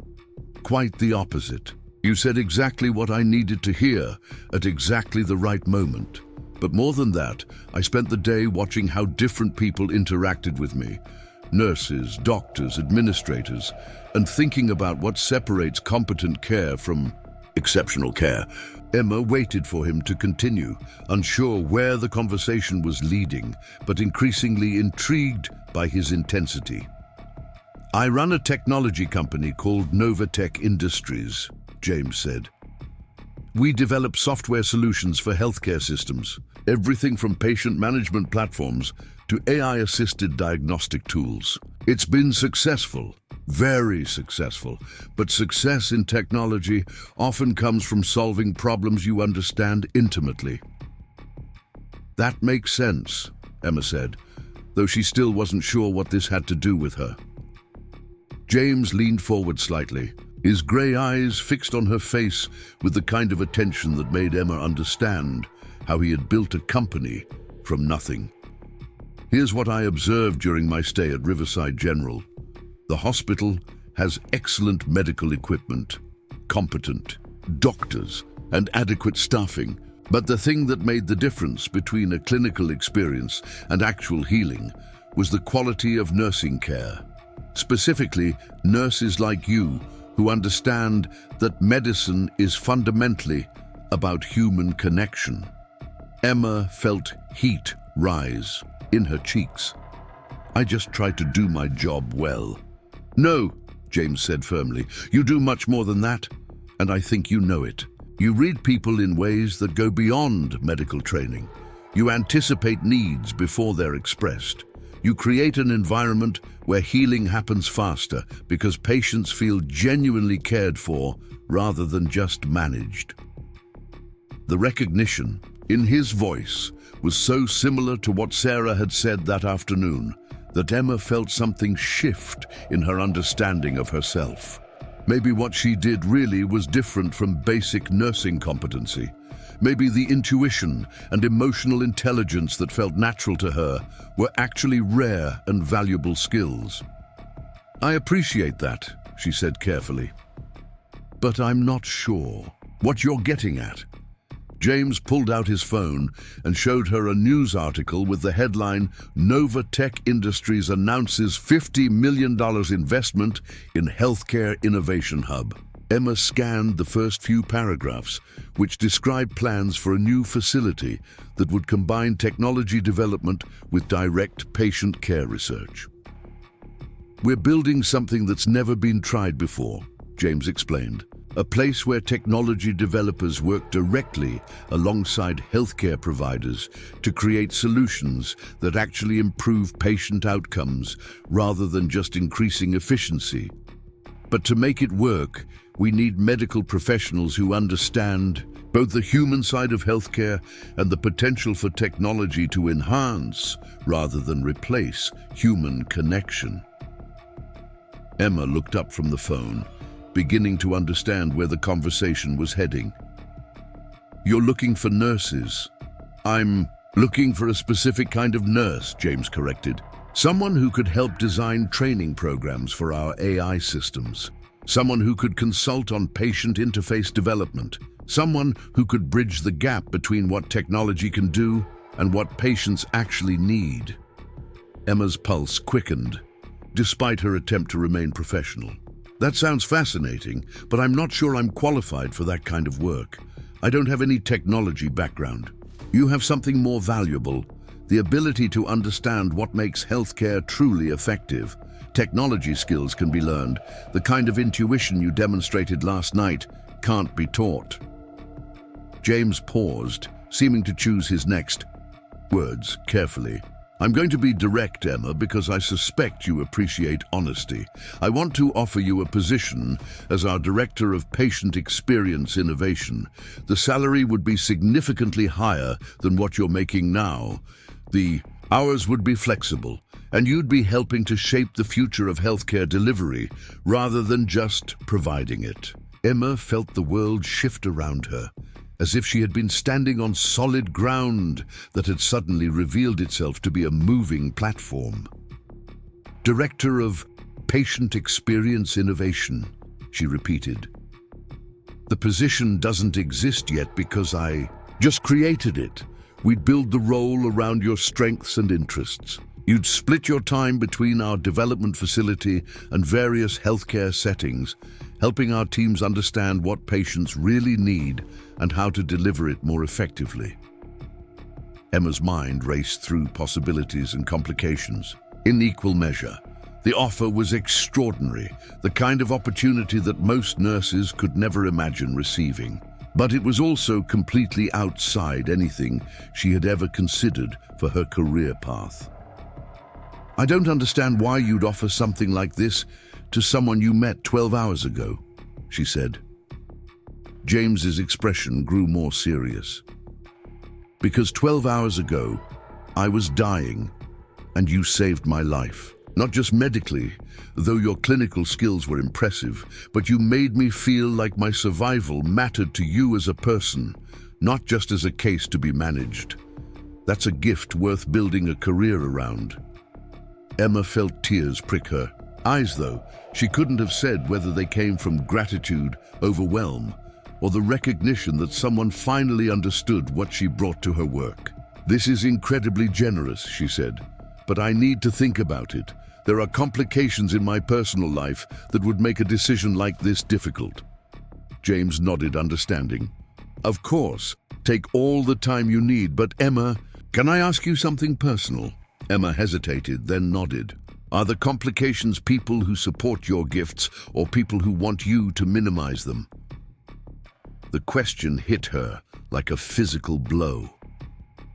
"Quite the opposite. You said exactly what I needed to hear at exactly the right moment. But more than that, I spent the day watching how different people interacted with me. Nurses, doctors, administrators, and thinking about what separates competent care from exceptional care." Emma waited for him to continue, unsure where the conversation was leading, but increasingly intrigued by his intensity. "I run a technology company called Novatech Industries," James said. "We develop software solutions for healthcare systems, everything from patient management platforms to AI-assisted diagnostic tools. It's been successful, very successful, but success in technology often comes from solving problems you understand intimately." "That makes sense," Emma said, though she still wasn't sure what this had to do with her. James leaned forward slightly, his grey eyes fixed on her face with the kind of attention that made Emma understand how he had built a company from nothing. "Here's what I observed during my stay at Riverside General. The hospital has excellent medical equipment, competent doctors, and adequate staffing. But the thing that made the difference between a clinical experience and actual healing was the quality of nursing care. Specifically, nurses like you who understand that medicine is fundamentally about human connection." Emma felt heat rise in her cheeks. "I just tried to do my job well." "No," James said firmly, "you do much more than that, and I think you know it. You read people in ways that go beyond medical training. You anticipate needs before they're expressed. You create an environment where healing happens faster because patients feel genuinely cared for rather than just managed." The recognition in his voice was so similar to what Sarah had said that afternoon that Emma felt something shift in her understanding of herself. Maybe what she did really was different from basic nursing competency. Maybe the intuition and emotional intelligence that felt natural to her were actually rare and valuable skills. "I appreciate that," she said carefully. "But I'm not sure what you're getting at." James pulled out his phone and showed her a news article with the headline, "Nova Tech Industries announces $50 million investment in healthcare innovation hub." Emma scanned the first few paragraphs, which described plans for a new facility that would combine technology development with direct patient care research. "We're building something that's never been tried before," James explained. "A place where technology developers work directly alongside healthcare providers to create solutions that actually improve patient outcomes rather than just increasing efficiency. But to make it work, we need medical professionals who understand both the human side of healthcare and the potential for technology to enhance rather than replace human connection." Emma looked up from the phone, beginning to understand where the conversation was heading. "You're looking for nurses." "I'm looking for a specific kind of nurse," James corrected. "Someone who could help design training programs for our AI systems. Someone who could consult on patient interface development. Someone who could bridge the gap between what technology can do and what patients actually need." Emma's pulse quickened, despite her attempt to remain professional. "That sounds fascinating, but I'm not sure I'm qualified for that kind of work. I don't have any technology background. You have something more valuable, the ability to understand what makes healthcare truly effective. Technology skills can be learned. The kind of intuition you demonstrated last night can't be taught." James paused, seeming to choose his next words carefully. "I'm going to be direct, Emma, because I suspect you appreciate honesty. I want to offer you a position as our Director of Patient Experience Innovation. The salary would be significantly higher than what you're making now. The hours would be flexible, and you'd be helping to shape the future of healthcare delivery rather than just providing it." Emma felt the world shift around her, as if she had been standing on solid ground that had suddenly revealed itself to be a moving platform. "Director of Patient Experience Innovation," she repeated. "The position doesn't exist yet because I just created it. We'd build the role around your strengths and interests. You'd split your time between our development facility and various healthcare settings, helping our teams understand what patients really need and how to deliver it more effectively." Emma's mind raced through possibilities and complications. In equal measure, the offer was extraordinary, the kind of opportunity that most nurses could never imagine receiving. But it was also completely outside anything she had ever considered for her career path. "I don't understand why you'd offer something like this to someone you met 12 hours ago," she said. James's expression grew more serious. "Because 12 hours ago, I was dying, and you saved my life. Not just medically, though your clinical skills were impressive, but you made me feel like my survival mattered to you as a person, not just as a case to be managed. That's a gift worth building a career around." Emma felt tears prick her eyes, though she couldn't have said whether they came from gratitude, overwhelm, or the recognition that someone finally understood what she brought to her work. "This is incredibly generous," she said, "but I need to think about it. There are complications in my personal life that would make a decision like this difficult." James nodded, understanding. "Of course, take all the time you need, but Emma, can I ask you something personal?" Emma hesitated, then nodded. "Are the complications people who support your gifts or people who want you to minimize them?" The question hit her like a physical blow.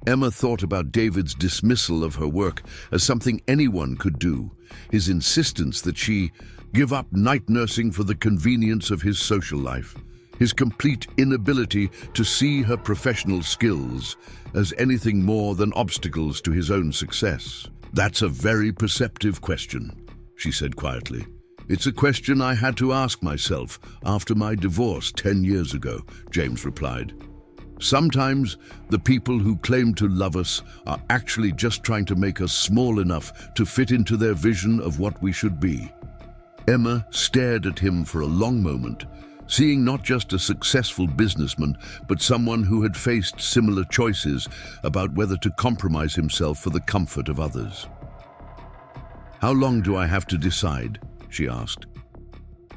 Emma thought about David's dismissal of her work as something anyone could do, his insistence that she give up night nursing for the convenience of his social life, his complete inability to see her professional skills as anything more than obstacles to his own success. "That's a very perceptive question," she said quietly. "It's a question I had to ask myself after my divorce 10 years ago," James replied. Sometimes the people who claim to love us are actually just trying to make us small enough to fit into their vision of what we should be. Emma stared at him for a long moment, seeing not just a successful businessman, but someone who had faced similar choices about whether to compromise himself for the comfort of others. "How long do I have to decide?" she asked.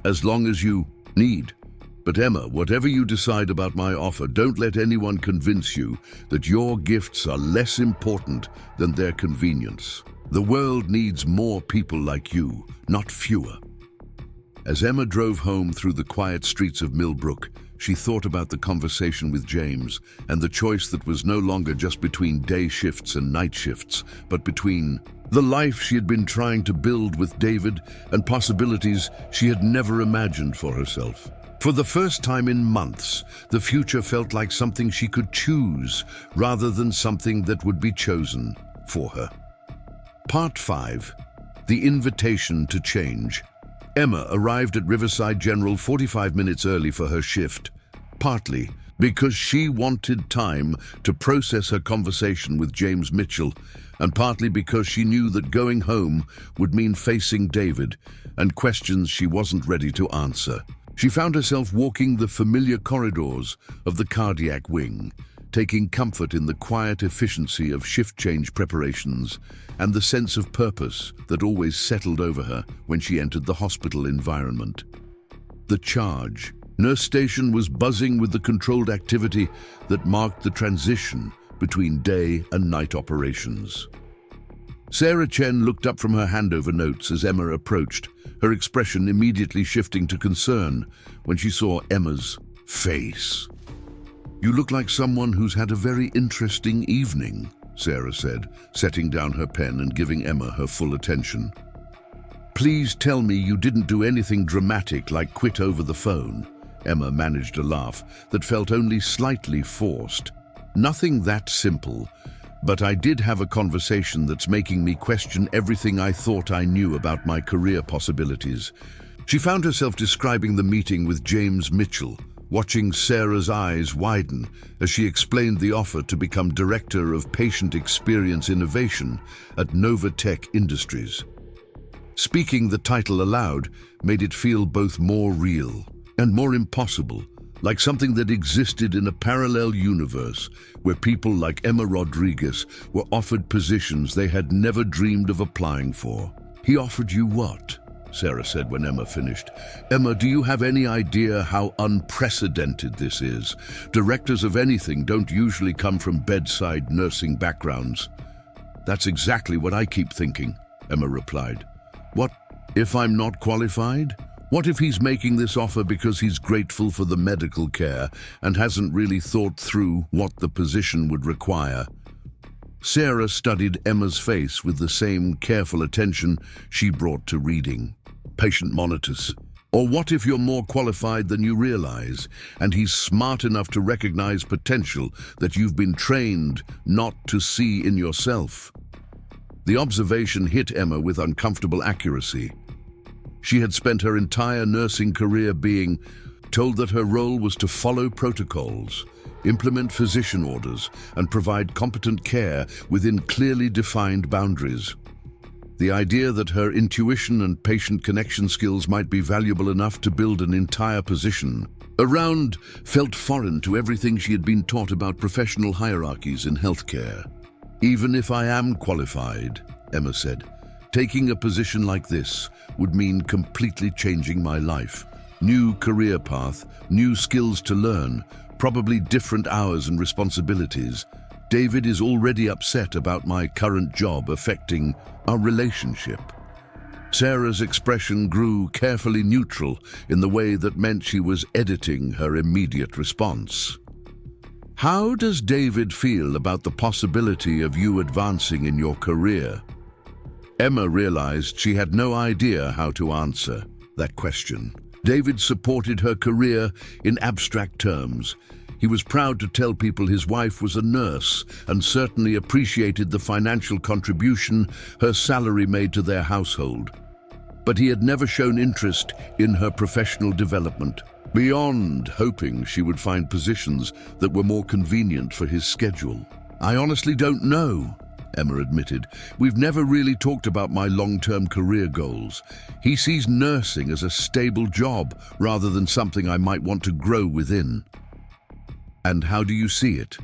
"As long as you need. But Emma, whatever you decide about my offer, don't let anyone convince you that your gifts are less important than their convenience. The world needs more people like you, not fewer." As Emma drove home through the quiet streets of Millbrook, she thought about the conversation with James and the choice that was no longer just between day shifts and night shifts, but between the life she had been trying to build with David and possibilities she had never imagined for herself. For the first time in months, the future felt like something she could choose rather than something that would be chosen for her. Part 5. The Invitation to Change. Emma arrived at Riverside General 45 minutes early for her shift, partly because she wanted time to process her conversation with James Mitchell, and partly because she knew that going home would mean facing David and questions she wasn't ready to answer. She found herself walking the familiar corridors of the cardiac wing, taking comfort in the quiet efficiency of shift change preparations and the sense of purpose that always settled over her when she entered the hospital environment. The charge nurse station was buzzing with the controlled activity that marked the transition between day and night operations. Sarah Chen looked up from her handover notes as Emma approached, her expression immediately shifting to concern when she saw Emma's face. "You look like someone who's had a very interesting evening," Sarah said, setting down her pen and giving Emma her full attention. "Please tell me you didn't do anything dramatic like quit over the phone." Emma managed a laugh that felt only slightly forced. "Nothing that simple, but I did have a conversation that's making me question everything I thought I knew about my career possibilities." She found herself describing the meeting with James Mitchell, watching Sarah's eyes widen as she explained the offer to become Director of Patient Experience Innovation at Novatech Industries. Speaking the title aloud made it feel both more real and more impossible, like something that existed in a parallel universe where people like Emma Rodriguez were offered positions they had never dreamed of applying for. "He offered you what?" Sarah said when Emma finished. "Emma, do you have any idea how unprecedented this is? Directors of anything don't usually come from bedside nursing backgrounds." "That's exactly what I keep thinking," Emma replied. "What if I'm not qualified? What if he's making this offer because he's grateful for the medical care and hasn't really thought through what the position would require?" Sarah studied Emma's face with the same careful attention she brought to reading. "Patient monitors. Or what if you're more qualified than you realize, and he's smart enough to recognize potential that you've been trained not to see in yourself?" The observation hit Emma with uncomfortable accuracy. She had spent her entire nursing career being told that her role was to follow protocols, implement physician orders, and provide competent care within clearly defined boundaries. The idea that her intuition and patient connection skills might be valuable enough to build an entire position around felt foreign to everything she had been taught about professional hierarchies in healthcare. "Even if I am qualified," Emma said, "taking a position like this would mean completely changing my life. New career path, new skills to learn, probably different hours and responsibilities. David is already upset about my current job affecting our relationship." Sarah's expression grew carefully neutral in the way that meant she was editing her immediate response. "How does David feel about the possibility of you advancing in your career?" Emma realized she had no idea how to answer that question. David supported her career in abstract terms. He was proud to tell people his wife was a nurse and certainly appreciated the financial contribution her salary made to their household. But he had never shown interest in her professional development. beyond hoping she would find positions that were more convenient for his schedule. "I honestly don't know," Emma admitted. "We've never really talked about my long-term career goals. He sees nursing as a stable job rather than something I might want to grow within." "And how do you see it?"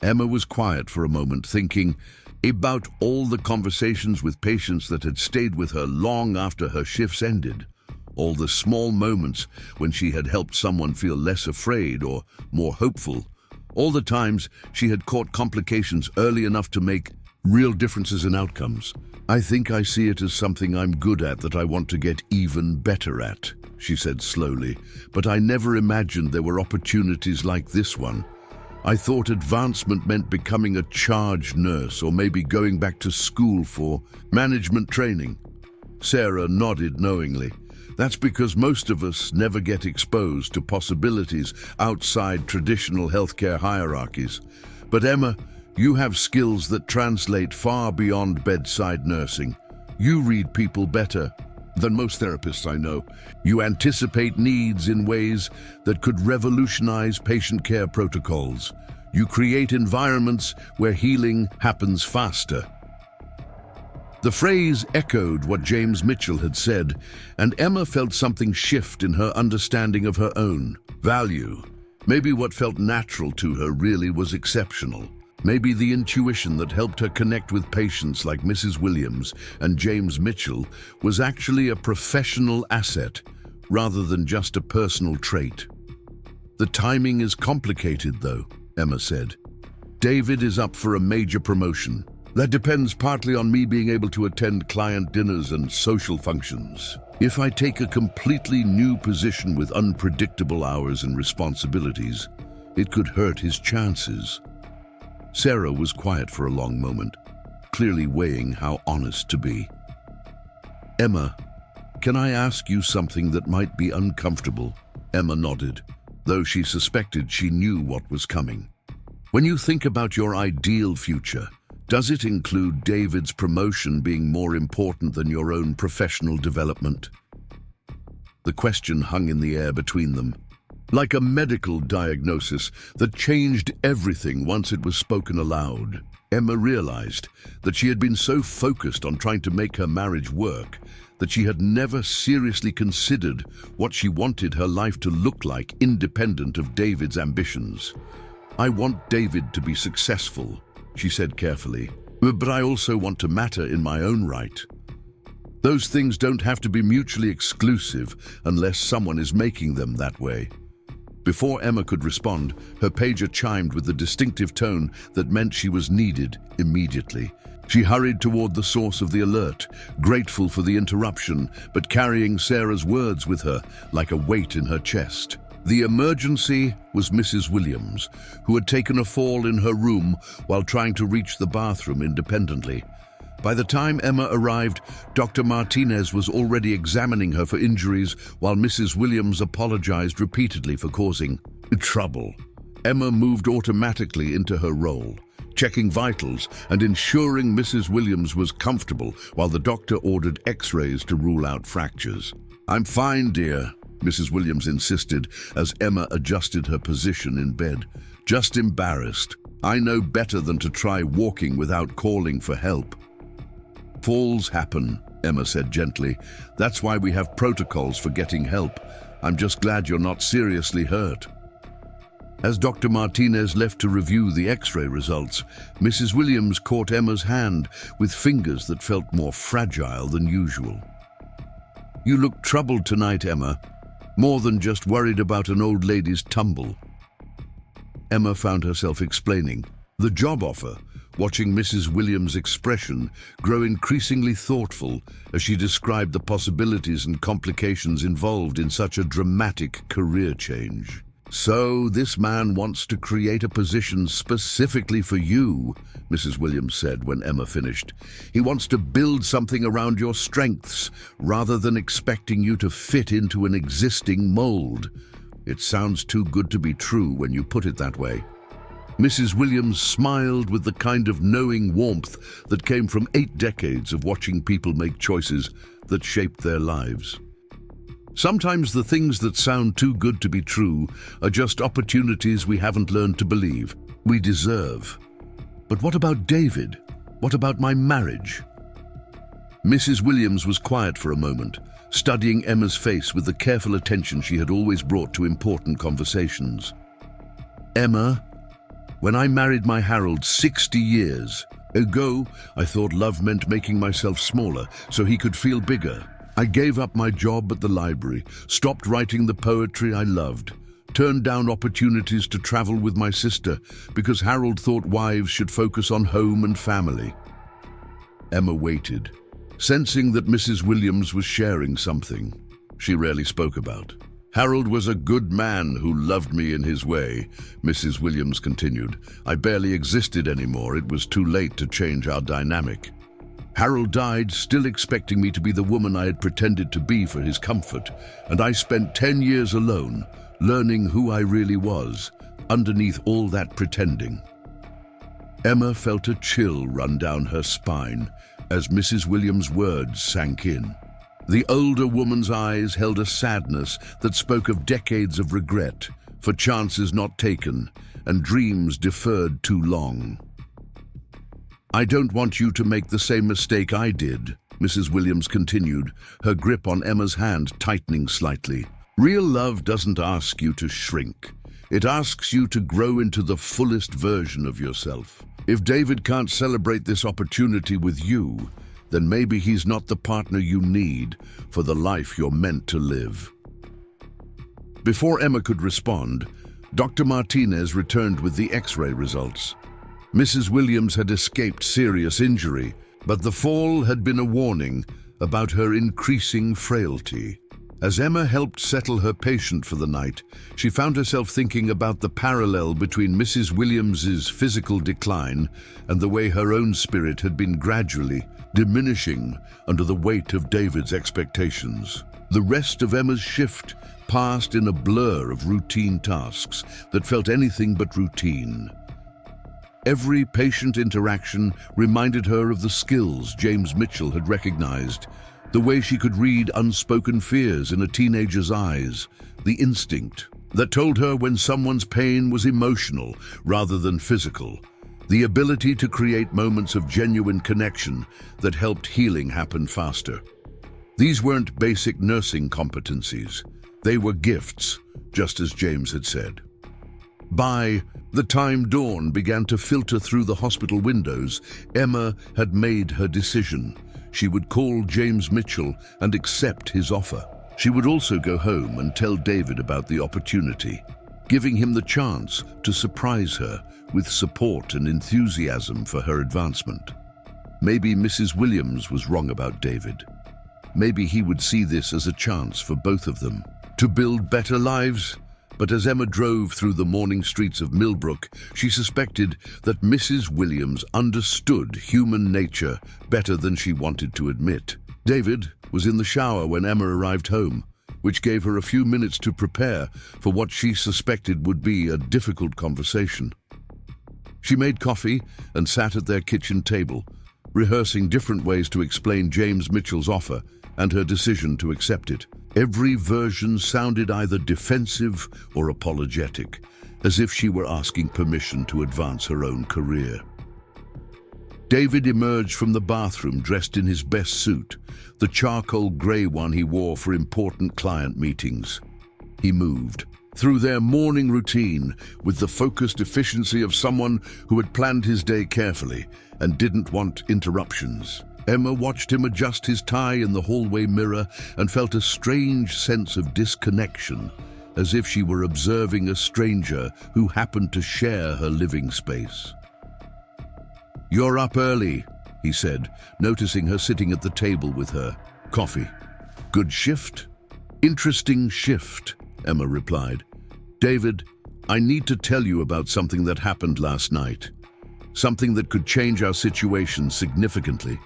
Emma was quiet for a moment, thinking about all the conversations with patients that had stayed with her long after her shifts ended. All the small moments when she had helped someone feel less afraid or more hopeful. All the times she had caught complications early enough to make real differences in outcomes. "I think I see it as something I'm good at that I want to get even better at," she said slowly. "But I never imagined there were opportunities like this one. I thought advancement meant becoming a charge nurse or maybe going back to school for management training." Sarah nodded knowingly. "That's because most of us never get exposed to possibilities outside traditional healthcare hierarchies. But Emma, you have skills that translate far beyond bedside nursing. You read people better than most therapists I know. You anticipate needs in ways that could revolutionize patient care protocols. You create environments where healing happens faster." The phrase echoed what James Mitchell had said, and Emma felt something shift in her understanding of her own value. Maybe what felt natural to her really was exceptional. Maybe the intuition that helped her connect with patients like Mrs. Williams and James Mitchell was actually a professional asset rather than just a personal trait. "The timing is complicated, though," Emma said. "David is up for a major promotion. That depends partly on me being able to attend client dinners and social functions. If I take a completely new position with unpredictable hours and responsibilities, it could hurt his chances." Sarah was quiet for a long moment, clearly weighing how honest to be. "Emma, can I ask you something that might be uncomfortable?" Emma nodded, though she suspected she knew what was coming. "When you think about your ideal future, does it include David's promotion being more important than your own professional development?" The question hung in the air between them, like a medical diagnosis that changed everything once it was spoken aloud. Emma realized that she had been so focused on trying to make her marriage work that she had never seriously considered what she wanted her life to look like independent of David's ambitions. "I want David to be successful," she said carefully, "but I also want to matter in my own right. Those things don't have to be mutually exclusive unless someone is making them that way." Before Emma could respond, her pager chimed with the distinctive tone that meant she was needed immediately. She hurried toward the source of the alert, grateful for the interruption, but carrying Sarah's words with her like a weight in her chest. The emergency was Mrs. Williams, who had taken a fall in her room while trying to reach the bathroom independently. By the time Emma arrived, Dr. Martinez was already examining her for injuries while Mrs. Williams apologized repeatedly for causing trouble. Emma moved automatically into her role, checking vitals and ensuring Mrs. Williams was comfortable while the doctor ordered x-rays to rule out fractures. "I'm fine, dear," Mrs. Williams insisted as Emma adjusted her position in bed. "Just embarrassed. I know better than to try walking without calling for help." "Falls happen," Emma said gently. "That's why we have protocols for getting help. I'm just glad you're not seriously hurt." As Dr. Martinez left to review the x-ray results, Mrs. Williams caught Emma's hand with fingers that felt more fragile than usual. "You look troubled tonight, Emma. More than just worried about an old lady's tumble." Emma found herself explaining the job offer, watching Mrs. Williams' expression grow increasingly thoughtful as she described the possibilities and complications involved in such a dramatic career change. "So this man wants to create a position specifically for you," Mrs. Williams said when Emma finished. "He wants to build something around your strengths rather than expecting you to fit into an existing mold. It sounds too good to be true when you put it that way." Mrs. Williams smiled with the kind of knowing warmth that came from 8 decades of watching people make choices that shaped their lives. Sometimes the things that sound too good to be true are just opportunities we haven't learned to believe we deserve. But what about David? What about my marriage? Mrs. Williams was quiet for a moment, studying Emma's face with the careful attention she had always brought to important conversations. Emma, when I married my Harold 60 years ago, I thought love meant making myself smaller so he could feel bigger. I gave up my job at the library, stopped writing the poetry I loved, turned down opportunities to travel with my sister because Harold thought wives should focus on home and family. Emma waited, sensing that Mrs. Williams was sharing something she rarely spoke about. Harold was a good man who loved me in his way, Mrs. Williams continued. I barely existed anymore. It was too late to change our dynamic. Harold died still expecting me to be the woman I had pretended to be for his comfort, and I spent 10 years alone, learning who I really was, underneath all that pretending. Emma felt a chill run down her spine as Mrs. Williams' words sank in. The older woman's eyes held a sadness that spoke of decades of regret for chances not taken and dreams deferred too long. I don't want you to make the same mistake I did, Mrs. Williams continued, her grip on Emma's hand tightening slightly. Real love doesn't ask you to shrink. It asks you to grow into the fullest version of yourself. If David can't celebrate this opportunity with you, then maybe he's not the partner you need for the life you're meant to live. Before Emma could respond, Dr. Martinez returned with the X-ray results. Mrs. Williams had escaped serious injury, but the fall had been a warning about her increasing frailty. As Emma helped settle her patient for the night, she found herself thinking about the parallel between Mrs. Williams's physical decline and the way her own spirit had been gradually diminishing under the weight of David's expectations. The rest of Emma's shift passed in a blur of routine tasks that felt anything but routine. Every patient interaction reminded her of the skills James Mitchell had recognized, the way she could read unspoken fears in a teenager's eyes, the instinct that told her when someone's pain was emotional rather than physical, the ability to create moments of genuine connection that helped healing happen faster. These weren't basic nursing competencies. They were gifts, just as James had said. By the time dawn began to filter through the hospital windows, Emma had made her decision. She would call James Mitchell and accept his offer. She would also go home and tell David about the opportunity, giving him the chance to surprise her with support and enthusiasm for her advancement. Maybe Mrs. Williams was wrong about David. Maybe he would see this as a chance for both of them to build better lives. But as Emma drove through the morning streets of Millbrook, she suspected that Mrs. Williams understood human nature better than she wanted to admit. David was in the shower when Emma arrived home, which gave her a few minutes to prepare for what she suspected would be a difficult conversation. She made coffee and sat at their kitchen table, rehearsing different ways to explain James Mitchell's offer and her decision to accept it. Every version sounded either defensive or apologetic, as if she were asking permission to advance her own career. David emerged from the bathroom dressed in his best suit, the charcoal grey one he wore for important client meetings. He moved through their morning routine with the focused efficiency of someone who had planned his day carefully and didn't want interruptions. Emma watched him adjust his tie in the hallway mirror and felt a strange sense of disconnection, as if she were observing a stranger who happened to share her living space. "You're up early," he said, noticing her sitting at the table with her. "Coffee. Good shift?" "Interesting shift," Emma replied. "David, I need to tell you about something that happened last night. Something that could change our situation significantly."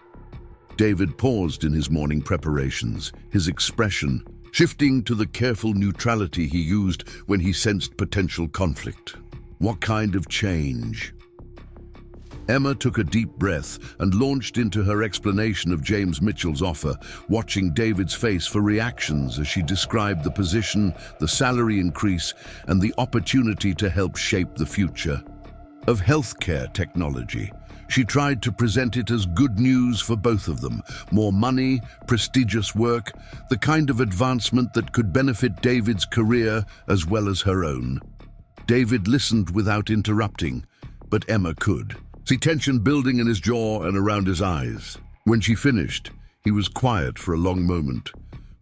David paused in his morning preparations, his expression shifting to the careful neutrality he used when he sensed potential conflict. "What kind of change?" Emma took a deep breath and launched into her explanation of James Mitchell's offer, watching David's face for reactions as she described the position, the salary increase, and the opportunity to help shape the future of healthcare technology. She tried to present it as good news for both of them. More money, prestigious work, the kind of advancement that could benefit David's career as well as her own. David listened without interrupting, but Emma could see tension building in his jaw and around his eyes. When she finished, he was quiet for a long moment,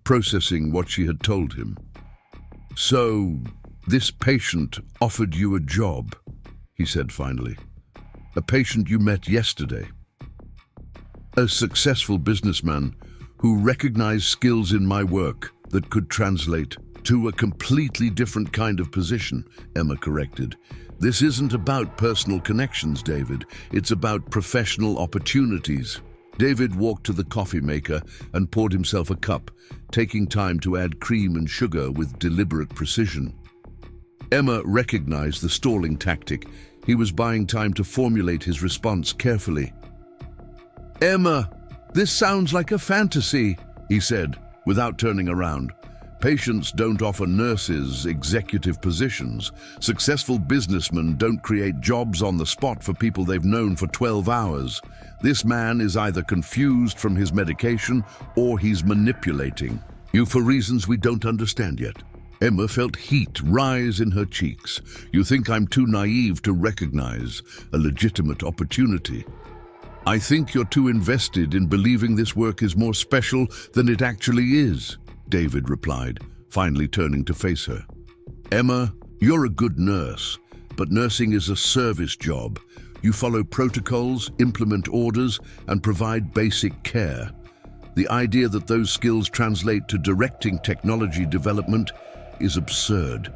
processing what she had told him. "So, this patient offered you a job," he said finally. "A patient you met yesterday. A successful businessman who recognized skills in my work that could translate to a completely different kind of position," Emma corrected. "This isn't about personal connections, David. It's about professional opportunities." David walked to the coffee maker and poured himself a cup, taking time to add cream and sugar with deliberate precision. Emma recognized the stalling tactic. He was buying time to formulate his response carefully. "Emma, this sounds like a fantasy," he said, without turning around. "Patients don't offer nurses executive positions. Successful businessmen don't create jobs on the spot for people they've known for 12 hours. This man is either confused from his medication or he's manipulating you for reasons we don't understand yet." Emma felt heat rise in her cheeks. "You think I'm too naive to recognize a legitimate opportunity? I think you're too invested in believing this work is more special than it actually is," David replied, finally turning to face her. "Emma, you're a good nurse, but nursing is a service job. You follow protocols, implement orders, and provide basic care. The idea that those skills translate to directing technology development is absurd."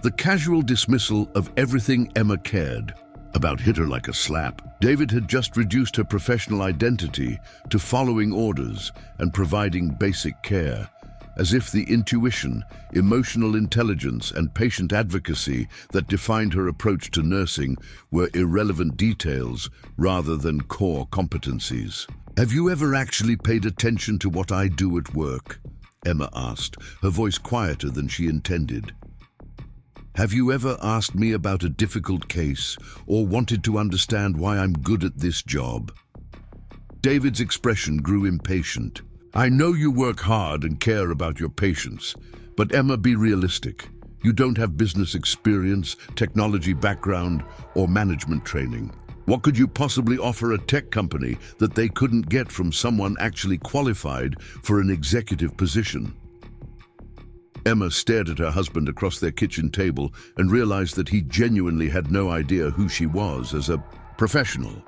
The casual dismissal of everything Emma cared about hit her like a slap. David had just reduced her professional identity to following orders and providing basic care, as if the intuition, emotional intelligence, and patient advocacy that defined her approach to nursing were irrelevant details rather than core competencies. "Have you ever actually paid attention to what I do at work?" Emma asked, her voice quieter than she intended. "Have you ever asked me about a difficult case or wanted to understand why I'm good at this job?" David's expression grew impatient. "I know you work hard and care about your patients, but Emma, be realistic. You don't have business experience, technology background, or management training. What could you possibly offer a tech company that they couldn't get from someone actually qualified for an executive position?" Emma stared at her husband across their kitchen table and realized that he genuinely had no idea who she was as a professional.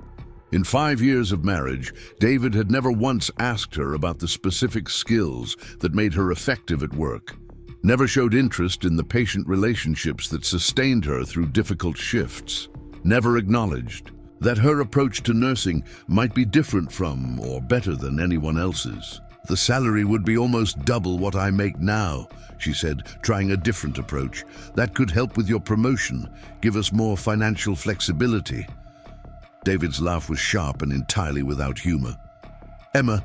In 5 years of marriage, David had never once asked her about the specific skills that made her effective at work, never showed interest in the patient relationships that sustained her through difficult shifts, never acknowledged that her approach to nursing might be different from or better than anyone else's. "The salary would be almost double what I make now," she said, trying a different approach. "That could help with your promotion, give us more financial flexibility." David's laugh was sharp and entirely without humor. "Emma,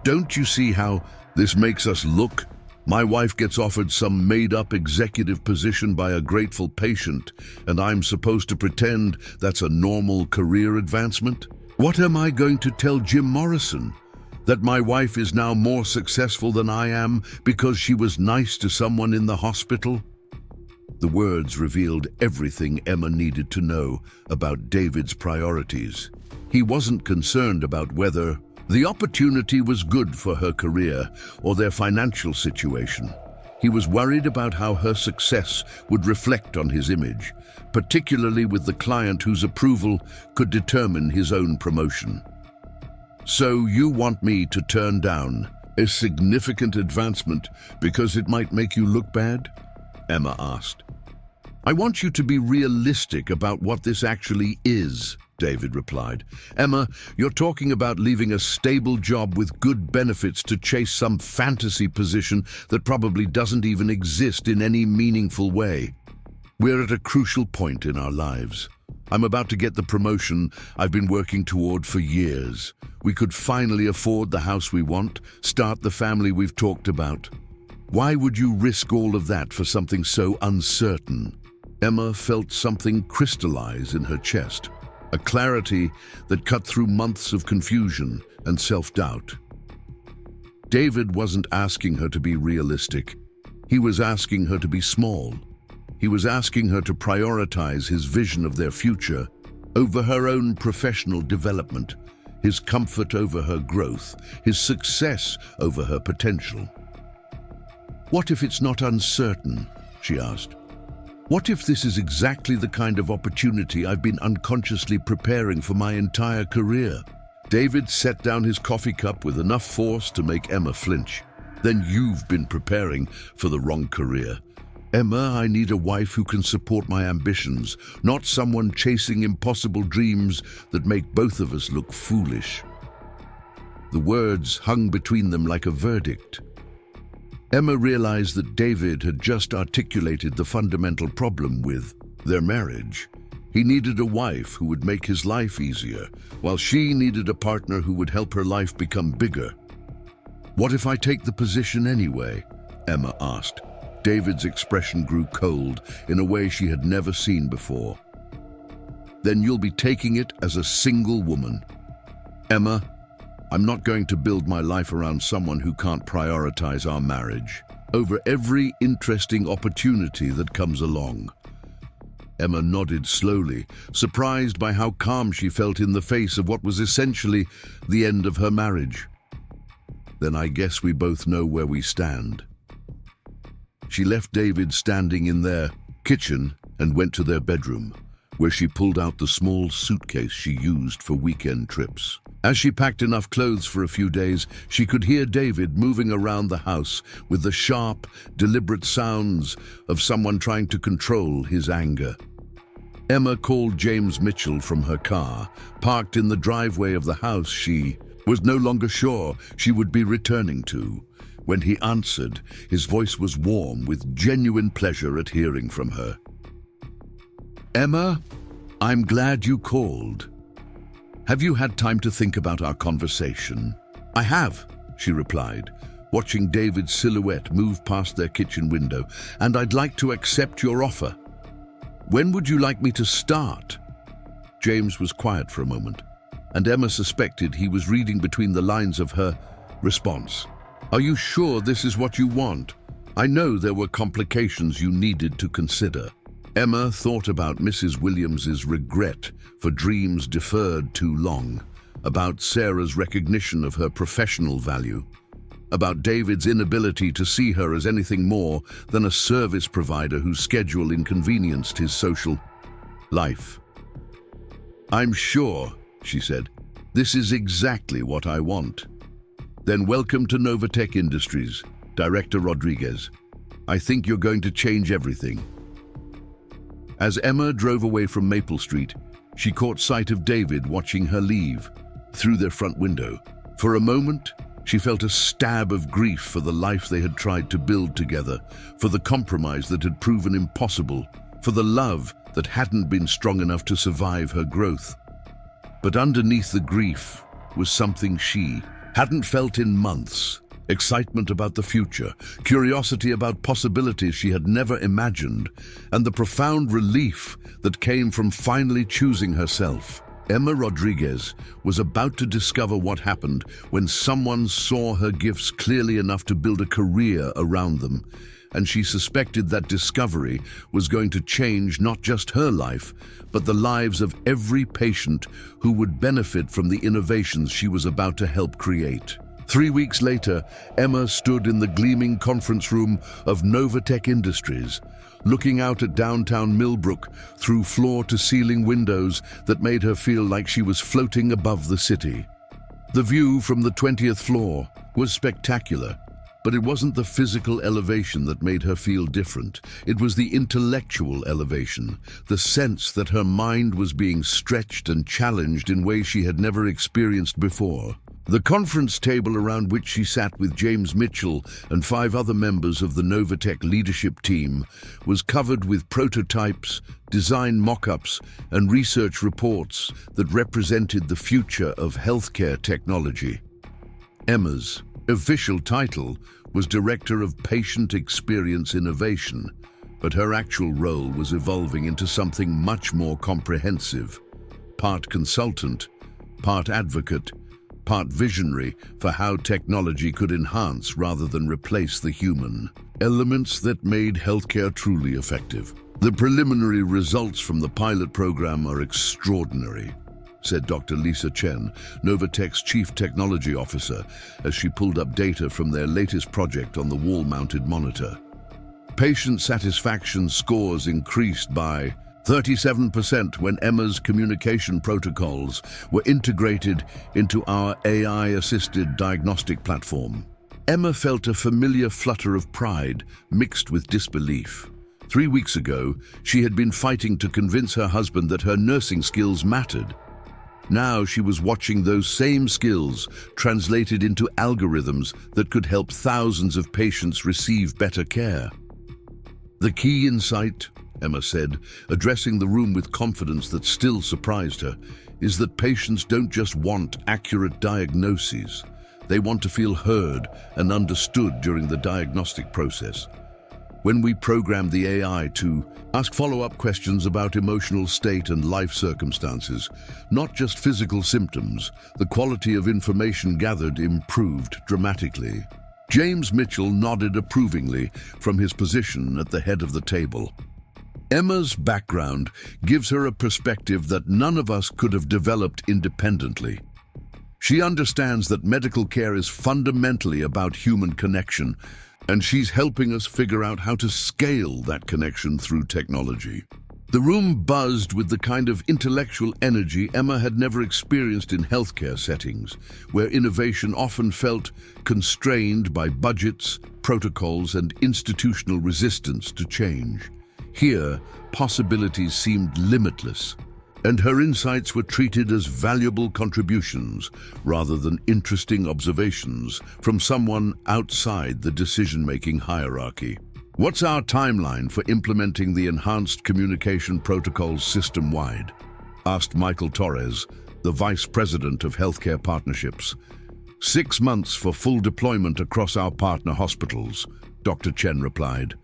don't you see how this makes us look? My wife gets offered some made-up executive position by a grateful patient, and I'm supposed to pretend that's a normal career advancement? What am I going to tell Jim Morrison? That my wife is now more successful than I am because she was nice to someone in the hospital?" The words revealed everything Emma needed to know about David's priorities. He wasn't concerned about whether the opportunity was good for her career or their financial situation. He was worried about how her success would reflect on his image, particularly with the client whose approval could determine his own promotion. "So you want me to turn down a significant advancement because it might make you look bad?" Emma asked. "I want you to be realistic about what this actually is," David replied. "Emma, you're talking about leaving a stable job with good benefits to chase some fantasy position that probably doesn't even exist in any meaningful way. We're at a crucial point in our lives. I'm about to get the promotion I've been working toward for years. We could finally afford the house we want, start the family we've talked about. Why would you risk all of that for something so uncertain? Emma felt something crystallize in her chest, a clarity that cut through months of confusion and self-doubt. David wasn't asking her to be realistic. He was asking her to be small. He was asking her to prioritize his vision of their future over her own professional development, his comfort over her growth, his success over her potential. "What if it's not uncertain?" she asked. "What if this is exactly the kind of opportunity I've been unconsciously preparing for my entire career?" David set down his coffee cup with enough force to make Emma flinch. "Then you've been preparing for the wrong career. Emma, I need a wife who can support my ambitions, not someone chasing impossible dreams that make both of us look foolish." The words hung between them like a verdict. Emma realized that David had just articulated the fundamental problem with their marriage. He needed a wife who would make his life easier, while she needed a partner who would help her life become bigger. "What if I take the position anyway?" Emma asked. David's expression grew cold in a way she had never seen before. "Then you'll be taking it as a single woman." "Emma, I'm not going to build my life around someone who can't prioritize our marriage over every interesting opportunity that comes along." Emma nodded slowly, surprised by how calm she felt in the face of what was essentially the end of her marriage. "Then I guess we both know where we stand." She left David standing in their kitchen and went to their bedroom, where she pulled out the small suitcase she used for weekend trips. As she packed enough clothes for a few days, she could hear David moving around the house with the sharp, deliberate sounds of someone trying to control his anger. Emma called James Mitchell from her car, parked in the driveway of the house she was no longer sure she would be returning to. When he answered, his voice was warm with genuine pleasure at hearing from her. "Emma, I'm glad you called. Have you had time to think about our conversation?" "I have," she replied, watching David's silhouette move past their kitchen window, "and I'd like to accept your offer." "When would you like me to start?" James was quiet for a moment, and Emma suspected he was reading between the lines of her response. "Are you sure this is what you want? I know there were complications you needed to consider." Emma thought about Mrs. Williams's regret for dreams deferred too long, about Sarah's recognition of her professional value, about David's inability to see her as anything more than a service provider whose schedule inconvenienced his social life. "I'm sure," she said, "this is exactly what I want." "Then welcome to Novatech Industries, Director Rodriguez. I think you're going to change everything." As Emma drove away from Maple Street, she caught sight of David watching her leave through their front window. For a moment, she felt a stab of grief for the life they had tried to build together, for the compromise that had proven impossible, for the love that hadn't been strong enough to survive her growth. But underneath the grief was something she hadn't felt in months. Excitement about the future, curiosity about possibilities she had never imagined, and the profound relief that came from finally choosing herself. Emma Rodriguez was about to discover what happened when someone saw her gifts clearly enough to build a career around them, and she suspected that discovery was going to change not just her life, but the lives of every patient who would benefit from the innovations she was about to help create. 3 weeks later, Emma stood in the gleaming conference room of Novatech Industries, looking out at downtown Millbrook through floor-to-ceiling windows that made her feel like she was floating above the city. The view from the 20th floor was spectacular, but it wasn't the physical elevation that made her feel different. It was the intellectual elevation, the sense that her mind was being stretched and challenged in ways she had never experienced before. The conference table around which she sat with James Mitchell and 5 other members of the Novatech leadership team was covered with prototypes, design mock-ups, and research reports that represented the future of healthcare technology. Emma's official title was Director of Patient Experience Innovation, but her actual role was evolving into something much more comprehensive. Part consultant, part advocate, part visionary for how technology could enhance rather than replace the human. Elements that made healthcare truly effective. The preliminary results from the pilot program are extraordinary, said Dr. Lisa Chen, Novatech's Chief Technology Officer, as she pulled up data from their latest project on the wall-mounted monitor. Patient satisfaction scores increased by 37% when Emma's communication protocols were integrated into our AI-assisted diagnostic platform. Emma felt a familiar flutter of pride mixed with disbelief. 3 weeks ago, she had been fighting to convince her husband that her nursing skills mattered. Now she was watching those same skills translated into algorithms that could help thousands of patients receive better care. The key insight, Emma said, addressing the room with confidence that still surprised her, is that patients don't just want accurate diagnoses. They want to feel heard and understood during the diagnostic process. When we programmed the AI to ask follow-up questions about emotional state and life circumstances, not just physical symptoms, the quality of information gathered improved dramatically. James Mitchell nodded approvingly from his position at the head of the table. Emma's background gives her a perspective that none of us could have developed independently. She understands that medical care is fundamentally about human connection, and she's helping us figure out how to scale that connection through technology. The room buzzed with the kind of intellectual energy Emma had never experienced in healthcare settings, where innovation often felt constrained by budgets, protocols, and institutional resistance to change. Here, possibilities seemed limitless, and her insights were treated as valuable contributions rather than interesting observations from someone outside the decision-making hierarchy. What's our timeline for implementing the enhanced communication protocols system-wide? Asked Michael Torres, the Vice President of Healthcare Partnerships. 6 months for full deployment across our partner hospitals, Dr. Chen replied.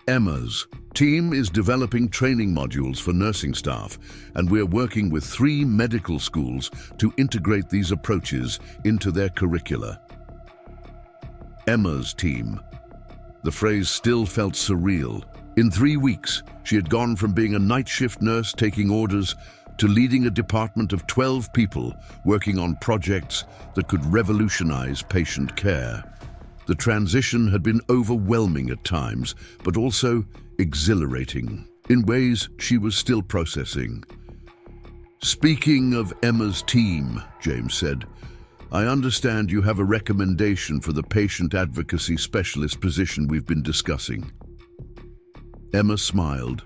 Emma's team is developing training modules for nursing staff, and we're working with 3 medical schools to integrate these approaches into their curricula. Emma's team. The phrase still felt surreal. In 3 weeks, she had gone from being a night shift nurse taking orders to leading a department of 12 people working on projects that could revolutionize patient care. The transition had been overwhelming at times, but also exhilarating, in ways she was still processing. Speaking of Emma's team, James said, I understand you have a recommendation for the patient advocacy specialist position we've been discussing. Emma smiled,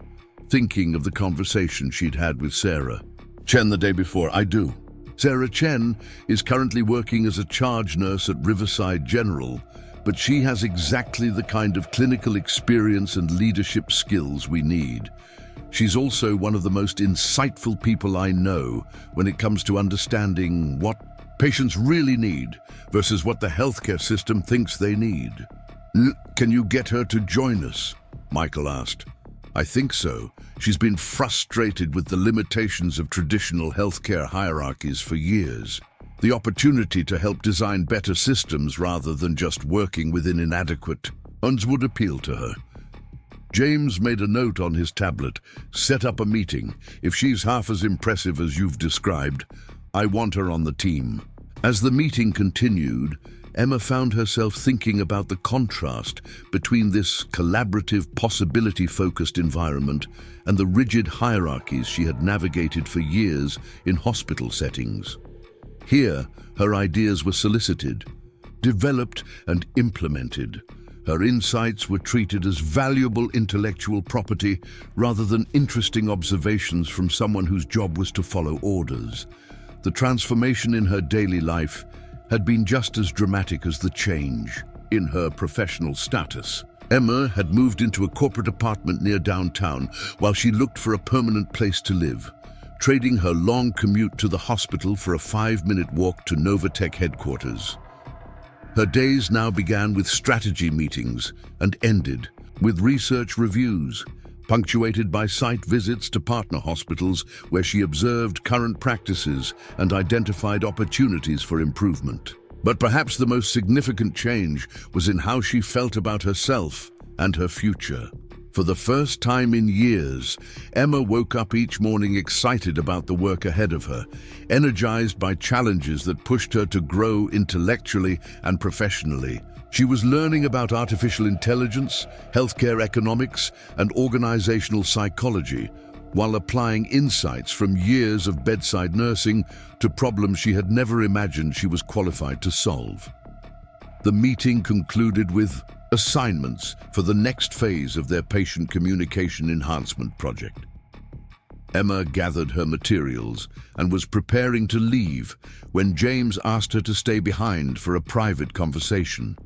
thinking of the conversation she'd had with Sarah Chen the day before. I do. Sarah Chen is currently working as a charge nurse at Riverside General, but she has exactly the kind of clinical experience and leadership skills we need. She's also one of the most insightful people I know when it comes to understanding what patients really need versus what the healthcare system thinks they need. Can you get her to join us? Michael asked. I think so. She's been frustrated with the limitations of traditional healthcare hierarchies for years. The opportunity to help design better systems rather than just working within inadequate ones would appeal to her. James made a note on his tablet. Set up a meeting. If she's half as impressive as you've described, I want her on the team. As the meeting continued, Emma found herself thinking about the contrast between this collaborative, possibility-focused environment and the rigid hierarchies she had navigated for years in hospital settings. Here, her ideas were solicited, developed, and implemented. Her insights were treated as valuable intellectual property rather than interesting observations from someone whose job was to follow orders. The transformation in her daily life had been just as dramatic as the change in her professional status. Emma had moved into a corporate apartment near downtown while she looked for a permanent place to live, trading her long commute to the hospital for a 5-minute walk to Novatech headquarters. Her days now began with strategy meetings and ended with research reviews, punctuated by site visits to partner hospitals where she observed current practices and identified opportunities for improvement. But perhaps the most significant change was in how she felt about herself and her future. For the first time in years, Emma woke up each morning excited about the work ahead of her, energized by challenges that pushed her to grow intellectually and professionally. She was learning about artificial intelligence, healthcare economics, and organizational psychology, while applying insights from years of bedside nursing to problems she had never imagined she was qualified to solve. The meeting concluded with assignments for the next phase of their patient communication enhancement project. Emma gathered her materials and was preparing to leave when James asked her to stay behind for a private conversation.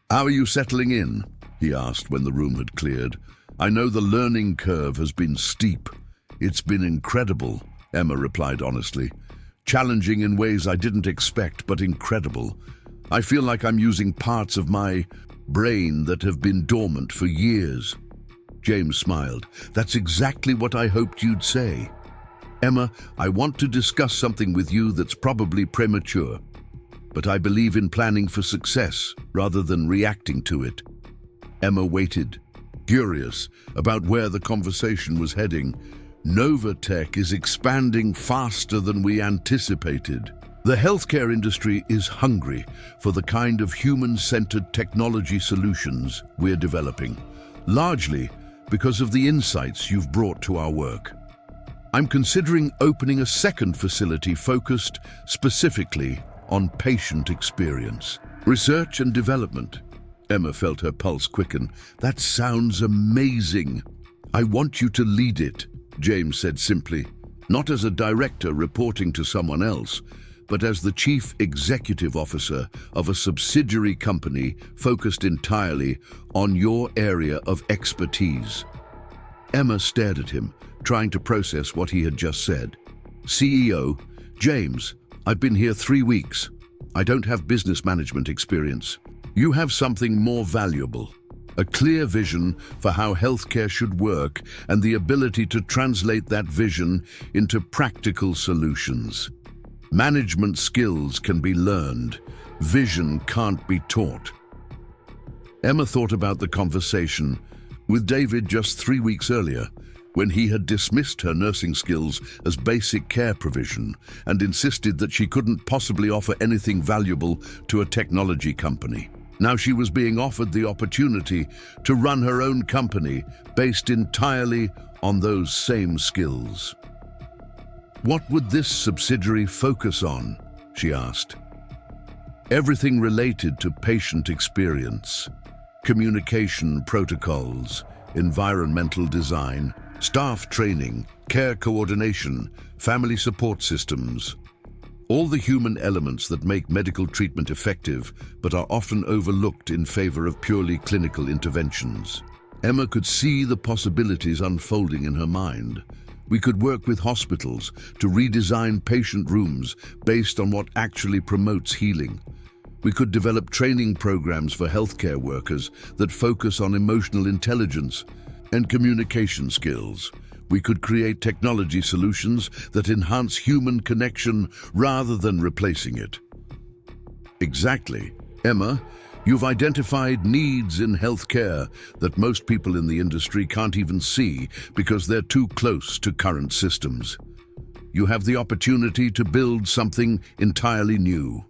"How are you settling in?" he asked when the room had cleared. "I know the learning curve has been steep." "It's been incredible," Emma replied honestly. "Challenging in ways I didn't expect, but incredible. I feel like I'm using parts of my brain that have been dormant for years." James smiled. "That's exactly what I hoped you'd say. Emma, I want to discuss something with you that's probably premature, but I believe in planning for success rather than reacting to it." Emma waited, curious about where the conversation was heading. "Novatech is expanding faster than we anticipated. The healthcare industry is hungry for the kind of human-centered technology solutions we're developing, largely because of the insights you've brought to our work. I'm considering opening a second facility focused specifically on patient experience, research and development." Emma felt her pulse quicken. "That sounds amazing. I want you to lead it," James said simply, "not as a director reporting to someone else, but as the chief executive officer of a subsidiary company focused entirely on your area of expertise." Emma stared at him, trying to process what he had just said. "CEO, James, I've been here 3 weeks. I don't have business management experience. You have something more valuable, a clear vision for how healthcare should work and the ability to translate that vision into practical solutions. Management skills can be learned. Vision can't be taught." Emma thought about the conversation with David just 3 weeks earlier, when he had dismissed her nursing skills as basic care provision and insisted that she couldn't possibly offer anything valuable to a technology company. Now she was being offered the opportunity to run her own company based entirely on those same skills. "What would this subsidiary focus on?" she asked. "Everything related to patient experience, communication protocols, environmental design, staff training, care coordination, family support systems. All the human elements that make medical treatment effective but are often overlooked in favor of purely clinical interventions." Emma could see the possibilities unfolding in her mind. "We could work with hospitals to redesign patient rooms based on what actually promotes healing. We could develop training programs for healthcare workers that focus on emotional intelligence and communication skills. We could create technology solutions that enhance human connection rather than replacing it." "Exactly. Emma, you've identified needs in healthcare that most people in the industry can't even see because they're too close to current systems. You have the opportunity to build something entirely new."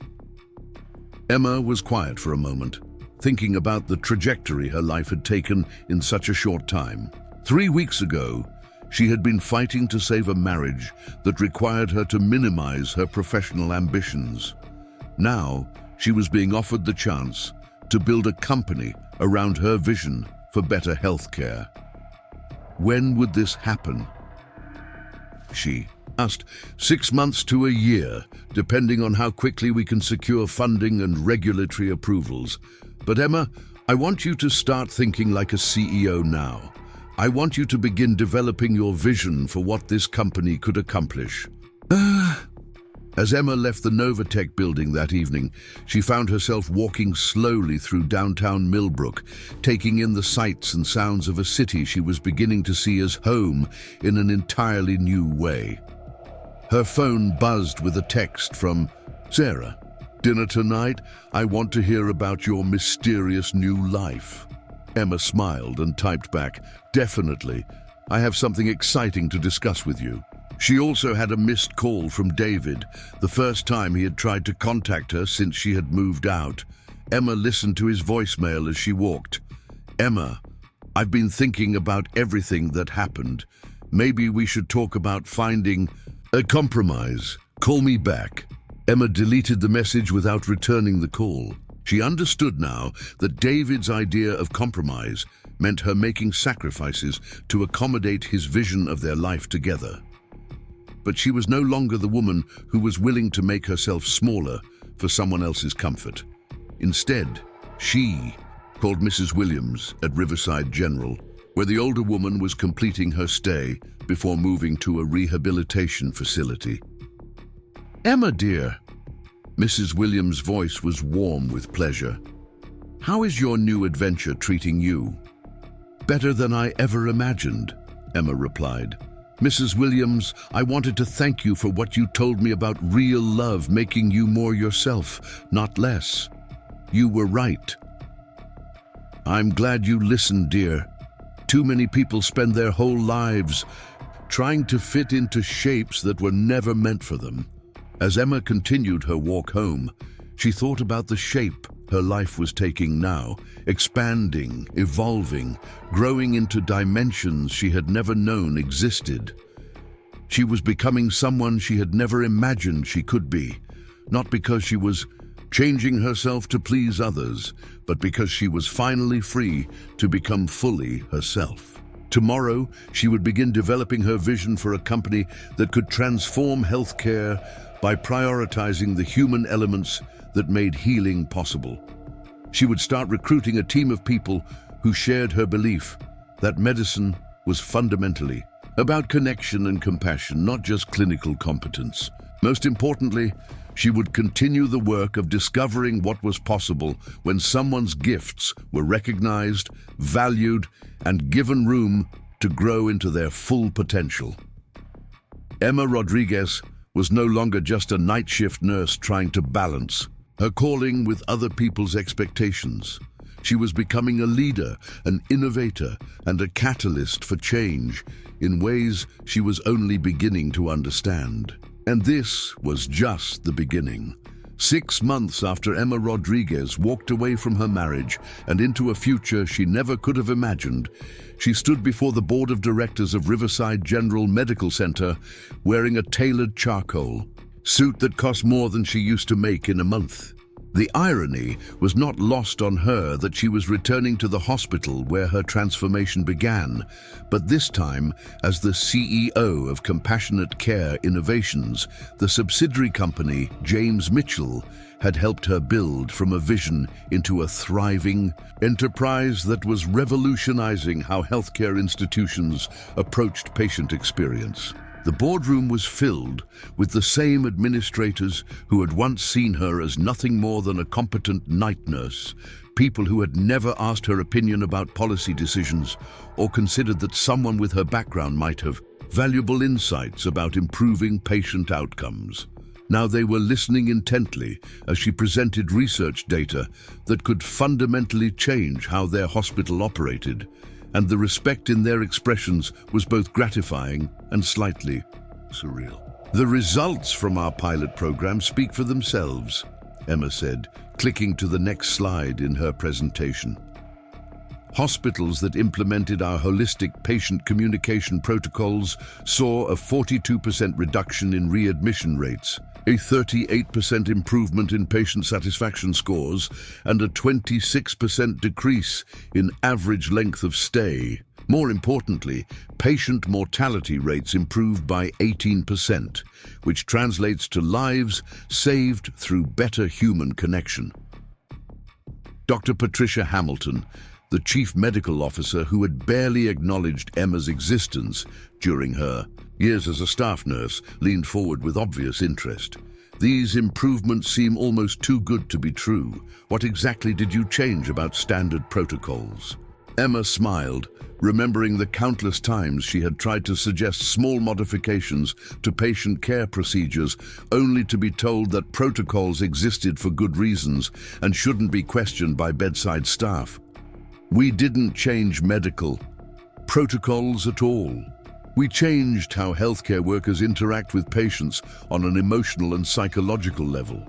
Emma was quiet for a moment, thinking about the trajectory her life had taken in such a short time. 3 weeks ago, she had been fighting to save a marriage that required her to minimize her professional ambitions. Now, she was being offered the chance to build a company around her vision for better healthcare. When would this happen? She Just 6 months to a year, depending on how quickly we can secure funding and regulatory approvals. But Emma, I want you to start thinking like a CEO now. I want you to begin developing your vision for what this company could accomplish. As Emma left the Novatech building that evening, she found herself walking slowly through downtown Millbrook, taking in the sights and sounds of a city she was beginning to see as home in an entirely new way. Her phone buzzed with a text from Sarah. "Dinner tonight? I want to hear about your mysterious new life." Emma smiled and typed back, "Definitely. I have something exciting to discuss with you." She also had a missed call from David, the first time he had tried to contact her since she had moved out. Emma listened to his voicemail as she walked. "Emma, I've been thinking about everything that happened. Maybe we should talk about finding a compromise. Call me back." Emma deleted the message without returning the call. She understood now that David's idea of compromise meant her making sacrifices to accommodate his vision of their life together. But she was no longer the woman who was willing to make herself smaller for someone else's comfort. Instead, she called Mrs. Williams at Riverside General, where the older woman was completing her stay before moving to a rehabilitation facility. "Emma, dear." Mrs. Williams' voice was warm with pleasure. "How is your new adventure treating you?" "Better than I ever imagined," Emma replied. "Mrs. Williams, I wanted to thank you for what you told me about real love making you more yourself, not less. You were right." "I'm glad you listened, dear. Too many people spend their whole lives trying to fit into shapes that were never meant for them." As Emma continued her walk home, she thought about the shape her life was taking now, expanding, evolving, growing into dimensions she had never known existed. She was becoming someone she had never imagined she could be, not because she was changing herself to please others, but because she was finally free to become fully herself. Tomorrow, she would begin developing her vision for a company that could transform healthcare by prioritizing the human elements that made healing possible. She would start recruiting a team of people who shared her belief that medicine was fundamentally about connection and compassion, not just clinical competence. Most importantly, she would continue the work of discovering what was possible when someone's gifts were recognized, valued, and given room to grow into their full potential. Emma Rodriguez was no longer just a night shift nurse trying to balance her calling with other people's expectations. She was becoming a leader, an innovator, and a catalyst for change in ways she was only beginning to understand. And this was just the beginning. 6 months after Emma Rodriguez walked away from her marriage and into a future she never could have imagined, she stood before the board of directors of Riverside General Medical Center wearing a tailored charcoal suit that cost more than she used to make in a month. The irony was not lost on her that she was returning to the hospital where her transformation began, but this time as the CEO of Compassionate Care Innovations, the subsidiary company James Mitchell had helped her build from a vision into a thriving enterprise that was revolutionizing how healthcare institutions approached patient experience. The boardroom was filled with the same administrators who had once seen her as nothing more than a competent night nurse, people who had never asked her opinion about policy decisions or considered that someone with her background might have valuable insights about improving patient outcomes. Now they were listening intently as she presented research data that could fundamentally change how their hospital operated, and the respect in their expressions was both gratifying and slightly surreal. "The results from our pilot program speak for themselves," Emma said, clicking to the next slide in her presentation. Hospitals that implemented our holistic patient communication protocols saw a 42% reduction in readmission rates, a 38% improvement in patient satisfaction scores, and a 26% decrease in average length of stay. More importantly, patient mortality rates improved by 18%, which translates to lives saved through better human connection. Dr. Patricia Hamilton, the chief medical officer who had barely acknowledged Emma's existence during her years as a staff nurse, leaned forward with obvious interest. These improvements seem almost too good to be true. What exactly did you change about standard protocols? Emma smiled, remembering the countless times she had tried to suggest small modifications to patient care procedures, only to be told that protocols existed for good reasons and shouldn't be questioned by bedside staff. We didn't change medical protocols at all. We changed how healthcare workers interact with patients on an emotional and psychological level.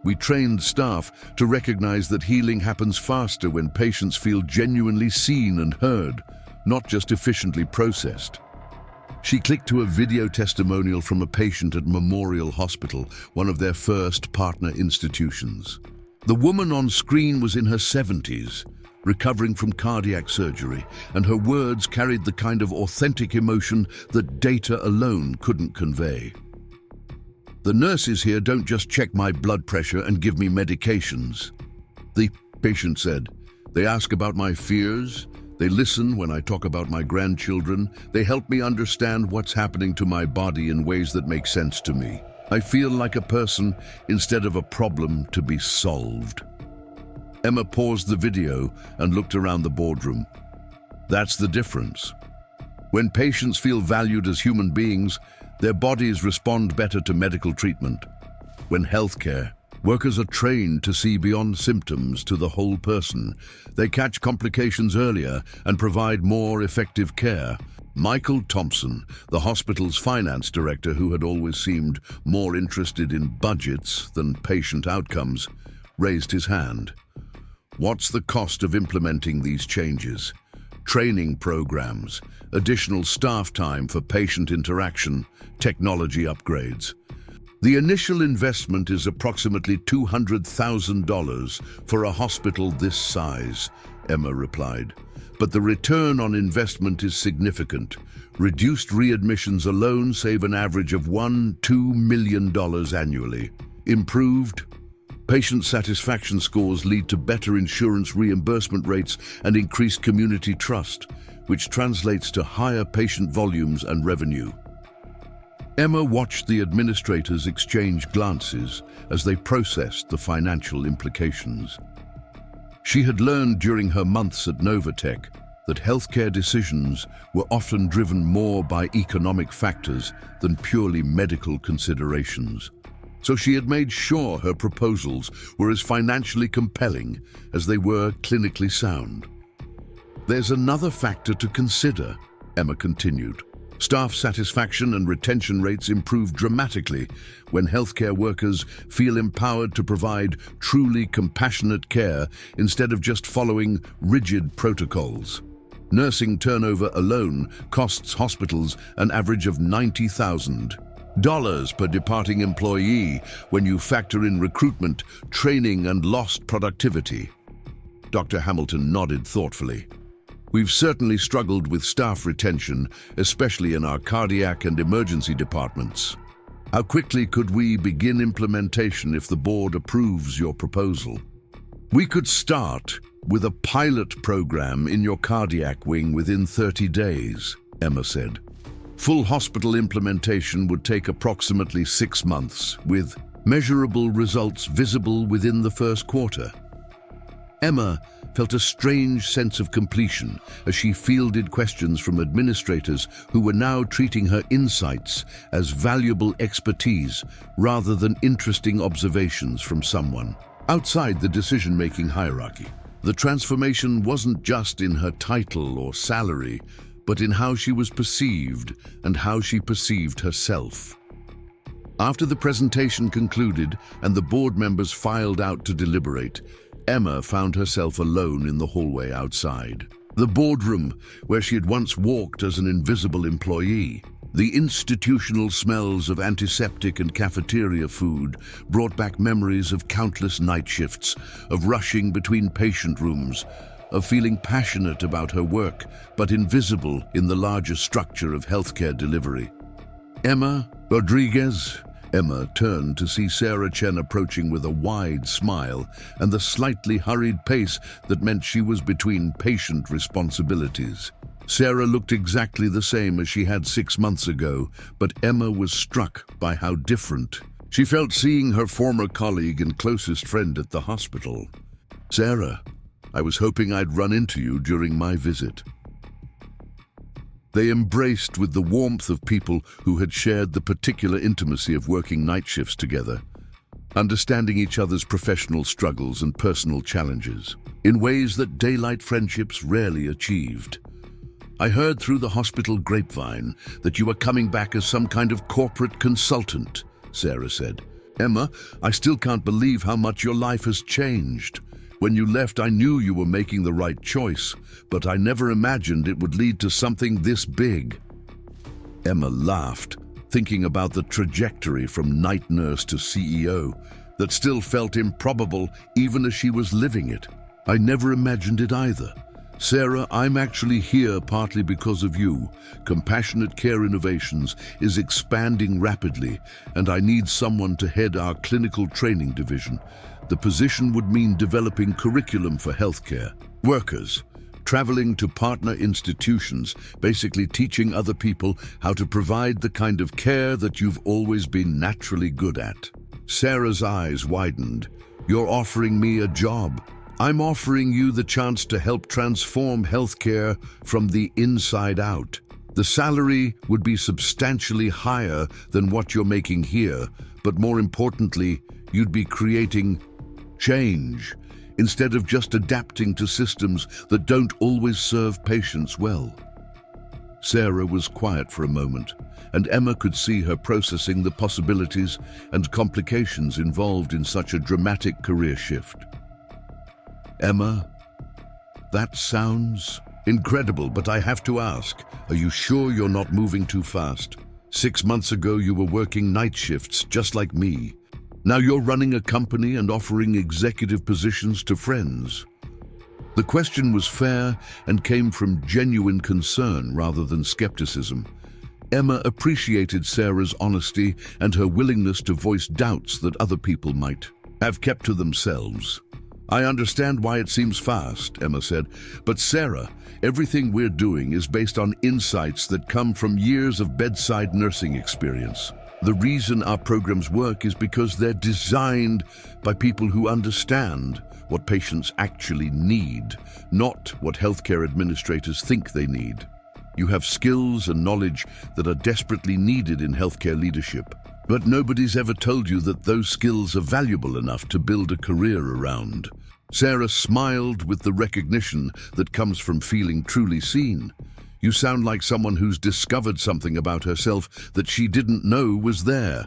We trained staff to recognize that healing happens faster when patients feel genuinely seen and heard, not just efficiently processed. She clicked to a video testimonial from a patient at Memorial Hospital, one of their first partner institutions. The woman on screen was in her 70s, recovering from cardiac surgery, and her words carried the kind of authentic emotion that data alone couldn't convey. The nurses here don't just check my blood pressure and give me medications, the patient said. They ask about my fears, they listen when I talk about my grandchildren, they help me understand what's happening to my body in ways that make sense to me. I feel like a person instead of a problem to be solved. Emma paused the video and looked around the boardroom. That's the difference. When patients feel valued as human beings, their bodies respond better to medical treatment. When healthcare workers are trained to see beyond symptoms to the whole person, they catch complications earlier and provide more effective care. Michael Thompson, the hospital's finance director who had always seemed more interested in budgets than patient outcomes, raised his hand. What's the cost of implementing these changes? Training programs, additional staff time for patient interaction, technology upgrades. The initial investment is approximately $200,000 for a hospital this size, Emma replied. But the return on investment is significant. Reduced readmissions alone save an average of $1–2 million annually. Improved patient satisfaction scores lead to better insurance reimbursement rates and increased community trust, which translates to higher patient volumes and revenue. Emma watched the administrators exchange glances as they processed the financial implications. She had learned during her months at Novatech that healthcare decisions were often driven more by economic factors than purely medical considerations. So she had made sure her proposals were as financially compelling as they were clinically sound. There's another factor to consider, Emma continued. Staff satisfaction and retention rates improve dramatically when healthcare workers feel empowered to provide truly compassionate care instead of just following rigid protocols. Nursing turnover alone costs hospitals an average of $90,000 per departing employee when you factor in recruitment, training, and lost productivity. Dr. Hamilton nodded thoughtfully. We've certainly struggled with staff retention, especially in our cardiac and emergency departments. How quickly could we begin implementation if the board approves your proposal? We could start with a pilot program in your cardiac wing within 30 days, Emma said. Full hospital implementation would take approximately 6 months, with measurable results visible within the first quarter. Emma felt a strange sense of completion as she fielded questions from administrators who were now treating her insights as valuable expertise rather than interesting observations from someone outside the decision-making hierarchy. The transformation wasn't just in her title or salary, but in how she was perceived and how she perceived herself. After the presentation concluded and the board members filed out to deliberate, Emma found herself alone in the hallway outside. The boardroom, where she had once walked as an invisible employee. The institutional smells of antiseptic and cafeteria food brought back memories of countless night shifts, of rushing between patient rooms, of feeling passionate about her work, but invisible in the larger structure of healthcare delivery. Emma Rodriguez. Emma turned to see Sarah Chen approaching with a wide smile and the slightly hurried pace that meant she was between patient responsibilities. Sarah looked exactly the same as she had 6 months ago, but Emma was struck by how different she felt seeing her former colleague and closest friend at the hospital. "Sarah, I was hoping I'd run into you during my visit." They embraced with the warmth of people who had shared the particular intimacy of working night shifts together, understanding each other's professional struggles and personal challenges in ways that daylight friendships rarely achieved. "I heard through the hospital grapevine that you are coming back as some kind of corporate consultant," Sarah said. "Emma, I still can't believe how much your life has changed. When you left, I knew you were making the right choice, but I never imagined it would lead to something this big." Emma laughed, thinking about the trajectory from night nurse to CEO that still felt improbable even as she was living it. "I never imagined it either. Sarah, I'm actually here partly because of you. Compassionate Care Innovations is expanding rapidly, and I need someone to head our clinical training division. The position would mean developing curriculum for healthcare workers, traveling to partner institutions, basically teaching other people how to provide the kind of care that you've always been naturally good at." Sarah's eyes widened. "You're offering me a job. I'm offering you the chance to help transform healthcare from the inside out. The salary would be substantially higher than what you're making here, but more importantly, you'd be creating change instead of just adapting to systems that don't always serve patients well." Sarah was quiet for a moment, and Emma could see her processing the possibilities and complications involved in such a dramatic career shift. "Emma, that sounds incredible, but I have to ask, are you sure you're not moving too fast? 6 months ago, you were working night shifts just like me. Now you're running a company and offering executive positions to friends." The question was fair and came from genuine concern rather than skepticism. Emma appreciated Sarah's honesty and her willingness to voice doubts that other people might have kept to themselves. "I understand why it seems fast," Emma said, "but Sarah, everything we're doing is based on insights that come from years of bedside nursing experience. The reason our programs work is because they're designed by people who understand what patients actually need, not what healthcare administrators think they need. You have skills and knowledge that are desperately needed in healthcare leadership, but nobody's ever told you that those skills are valuable enough to build a career around." Sarah smiled with the recognition that comes from feeling truly seen. "You sound like someone who's discovered something about herself that she didn't know was there."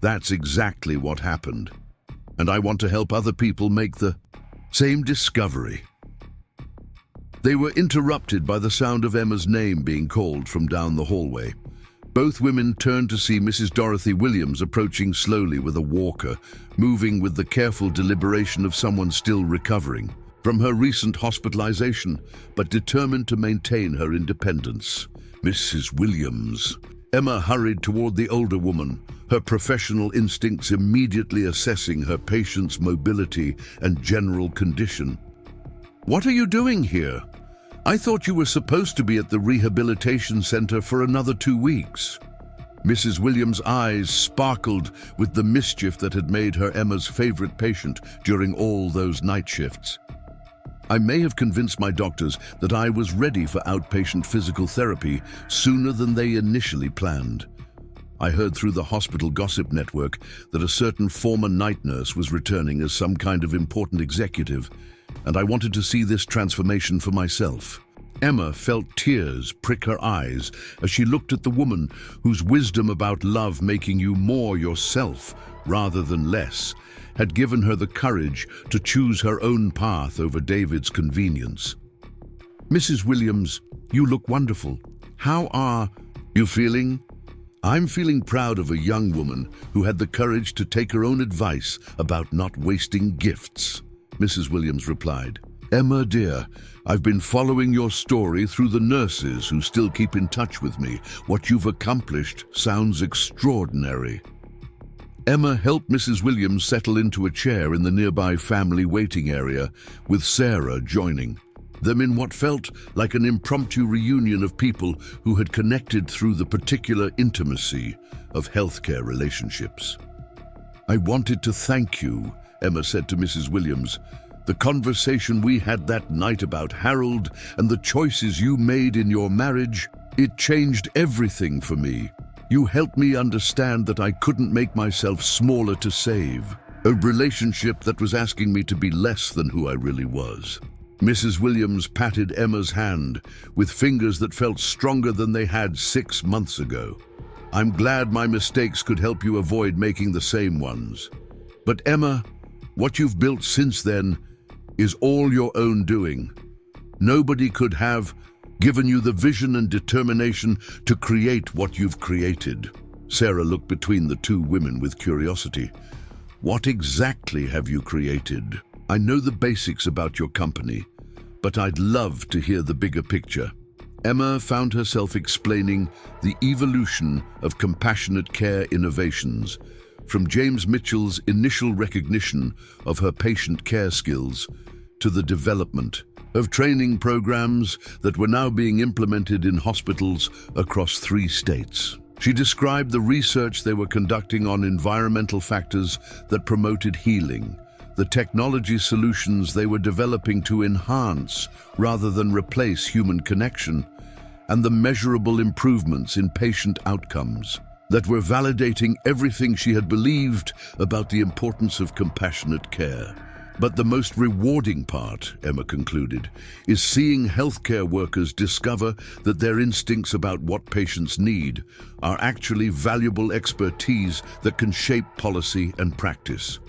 "That's exactly what happened, and I want to help other people make the same discovery." They were interrupted by the sound of Emma's name being called from down the hallway. Both women turned to see Mrs. Dorothy Williams approaching slowly with a walker, moving with the careful deliberation of someone still recovering from her recent hospitalization, but determined to maintain her independence. "Mrs. Williams." Emma hurried toward the older woman, her professional instincts immediately assessing her patient's mobility and general condition. "What are you doing here? I thought you were supposed to be at the rehabilitation center for another 2 weeks." Mrs. Williams' eyes sparkled with the mischief that had made her Emma's favorite patient during all those night shifts. "I may have convinced my doctors that I was ready for outpatient physical therapy sooner than they initially planned. I heard through the hospital gossip network that a certain former night nurse was returning as some kind of important executive, and I wanted to see this transformation for myself." Emma felt tears prick her eyes as she looked at the woman whose wisdom about love making you more yourself rather than less had given her the courage to choose her own path over David's convenience. "Mrs. Williams, you look wonderful. How are you feeling?" "I'm feeling proud of a young woman who had the courage to take her own advice about not wasting gifts," Mrs. Williams replied. Emma, dear, I've been following your story through the nurses who still keep in touch with me. What you've accomplished sounds extraordinary. Emma helped Mrs. Williams settle into a chair in the nearby family waiting area, with Sarah joining them in what felt like an impromptu reunion of people who had connected through the particular intimacy of healthcare relationships. "I wanted to thank you," Emma said to Mrs. Williams. "The conversation we had that night about Harold and the choices you made in your marriage, it changed everything for me. You helped me understand that I couldn't make myself smaller to save a relationship that was asking me to be less than who I really was." Mrs. Williams patted Emma's hand with fingers that felt stronger than they had 6 months ago. "I'm glad my mistakes could help you avoid making the same ones. But Emma, what you've built since then is all your own doing. Nobody could have given you the vision and determination to create what you've created." Sarah looked between the two women with curiosity. "What exactly have you created? I know the basics about your company, but I'd love to hear the bigger picture." Emma found herself explaining the evolution of compassionate care innovations, from James Mitchell's initial recognition of her patient care skills to the development of training programs that were now being implemented in hospitals across 3 states. She described the research they were conducting on environmental factors that promoted healing, the technology solutions they were developing to enhance rather than replace human connection, and the measurable improvements in patient outcomes that were validating everything she had believed about the importance of compassionate care. But the most rewarding part, Emma concluded, is seeing healthcare workers discover that their instincts about what patients need are actually valuable expertise that can shape policy and practice.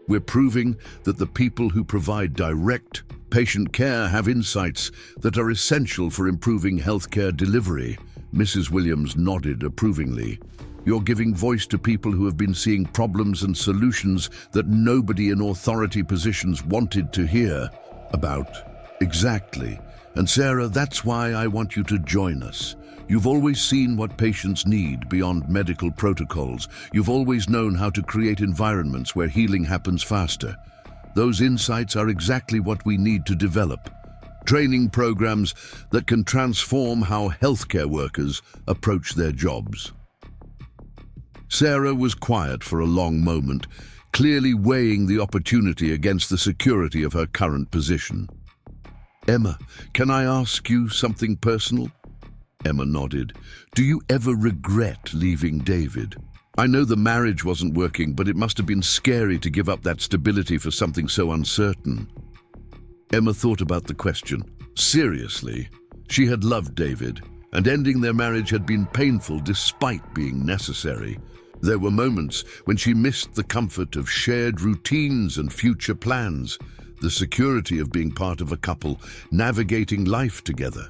We're proving that the people who provide direct patient care have insights that are essential for improving healthcare delivery. Mrs. Williams nodded approvingly. "You're giving voice to people who have been seeing problems and solutions that nobody in authority positions wanted to hear about." "Exactly. And Sarah, that's why I want you to join us. You've always seen what patients need beyond medical protocols. You've always known how to create environments where healing happens faster. Those insights are exactly what we need to develop training programs that can transform how healthcare workers approach their jobs." Sarah was quiet for a long moment, clearly weighing the opportunity against the security of her current position. "Emma, can I ask you something personal?" Emma nodded. "Do you ever regret leaving David? I know the marriage wasn't working, but it must have been scary to give up that stability for something so uncertain." Emma thought about the question. Seriously, she had loved David, and ending their marriage had been painful despite being necessary. There were moments when she missed the comfort of shared routines and future plans, the security of being part of a couple, navigating life together.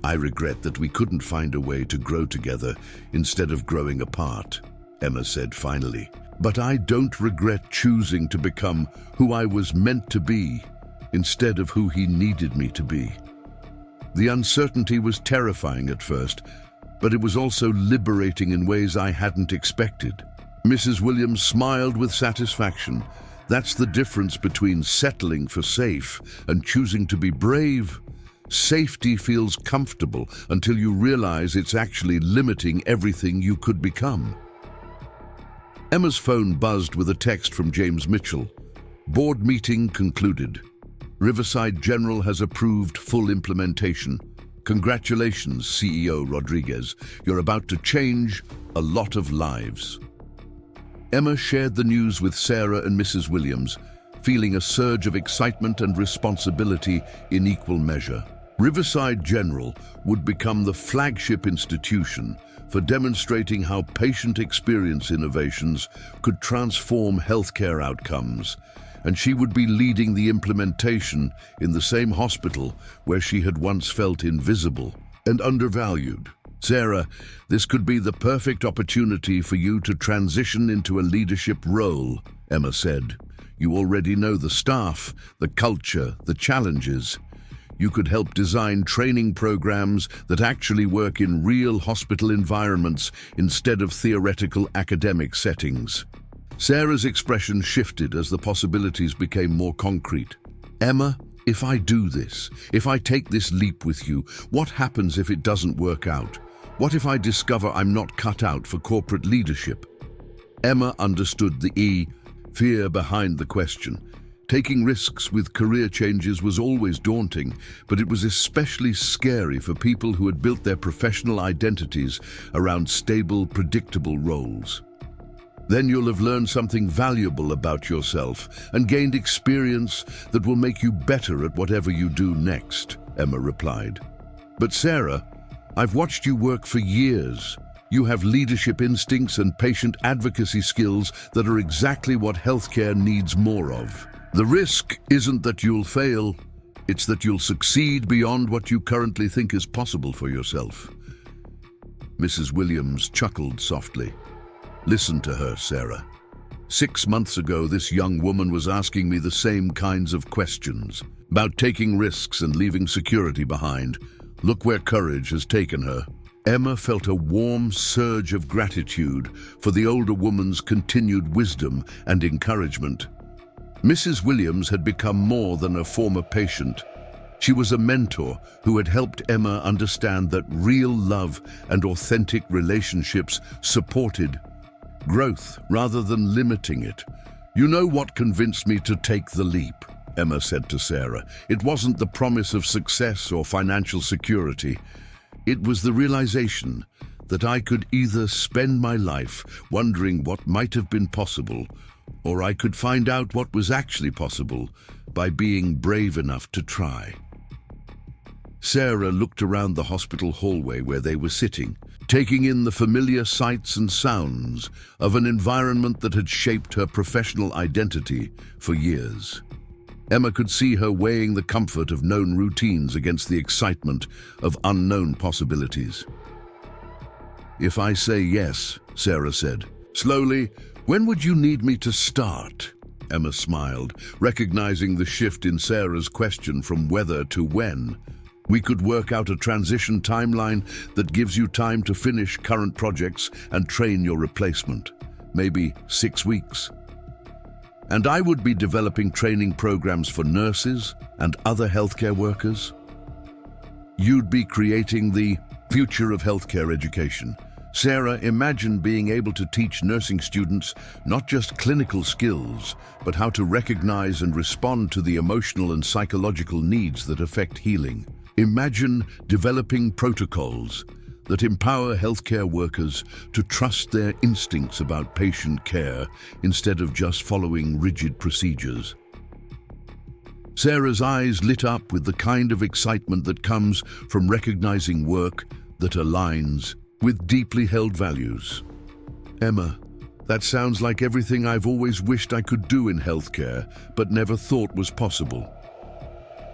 "I regret that we couldn't find a way to grow together instead of growing apart," Emma said finally. "But I don't regret choosing to become who I was meant to be instead of who he needed me to be." The uncertainty was terrifying at first, but it was also liberating in ways I hadn't expected. Mrs. Williams smiled with satisfaction. "That's the difference between settling for safe and choosing to be brave. Safety feels comfortable until you realize it's actually limiting everything you could become." Emma's phone buzzed with a text from James Mitchell. "Board meeting concluded. Riverside General has approved full implementation. Congratulations, CEO Rodriguez. You're about to change a lot of lives." Emma shared the news with Sarah and Mrs. Williams, feeling a surge of excitement and responsibility in equal measure. Riverside General would become the flagship institution for demonstrating how patient experience innovations could transform healthcare outcomes, and she would be leading the implementation in the same hospital where she had once felt invisible and undervalued. "Sarah, this could be the perfect opportunity for you to transition into a leadership role," Emma said. You already know the staff, the culture, the challenges. You could help design training programs that actually work in real hospital environments instead of theoretical academic settings. Sarah's expression shifted as the possibilities became more concrete. Emma, if I do this, if I take this leap with you, what happens if it doesn't work out? What if I discover I'm not cut out for corporate leadership? Emma understood the fear behind the question. Taking risks with career changes was always daunting, but it was especially scary for people who had built their professional identities around stable, predictable roles. Then you'll have learned something valuable about yourself and gained experience that will make you better at whatever you do next, Emma replied. But Sarah, I've watched you work for years. You have leadership instincts and patient advocacy skills that are exactly what healthcare needs more of. The risk isn't that you'll fail, it's that you'll succeed beyond what you currently think is possible for yourself. Mrs. Williams chuckled softly. Listen to her, Sarah. 6 months ago, this young woman was asking me the same kinds of questions about taking risks and leaving security behind. Look where courage has taken her. Emma felt a warm surge of gratitude for the older woman's continued wisdom and encouragement. Mrs. Williams had become more than a former patient. She was a mentor who had helped Emma understand that real love and authentic relationships supported growth rather than limiting it. You know what convinced me to take the leap, Emma said to Sarah. It wasn't the promise of success or financial security. It was the realization that I could either spend my life wondering what might have been possible, or I could find out what was actually possible by being brave enough to try. Sarah looked around the hospital hallway where they were sitting, taking in the familiar sights and sounds of an environment that had shaped her professional identity for years. Emma could see her weighing the comfort of known routines against the excitement of unknown possibilities. If I say yes, Sarah said. Slowly, when would you need me to start? Emma smiled, recognizing the shift in Sarah's question from whether to when. We could work out a transition timeline that gives you time to finish current projects and train your replacement. Maybe 6 weeks. And I would be developing training programs for nurses and other healthcare workers. You'd be creating the future of healthcare education. Sarah, imagine being able to teach nursing students not just clinical skills, but how to recognize and respond to the emotional and psychological needs that affect healing. Imagine developing protocols that empower healthcare workers to trust their instincts about patient care instead of just following rigid procedures. Sarah's eyes lit up with the kind of excitement that comes from recognizing work that aligns with deeply held values. Emma, that sounds like everything I've always wished I could do in healthcare, but never thought was possible.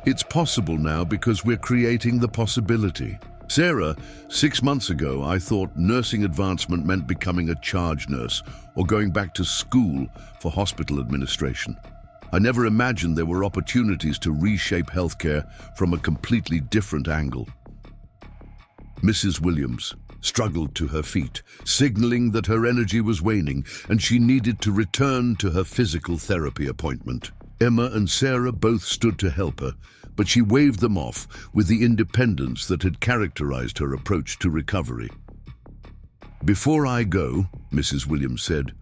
It's possible now because we're creating the possibility. Sarah, 6 months ago, I thought nursing advancement meant becoming a charge nurse or going back to school for hospital administration. I never imagined there were opportunities to reshape healthcare from a completely different angle. Mrs. Williams struggled to her feet, signaling that her energy was waning and she needed to return to her physical therapy appointment. Emma and Sarah both stood to help her, but she waved them off with the independence that had characterized her approach to recovery. Before I go, Mrs. Williams said,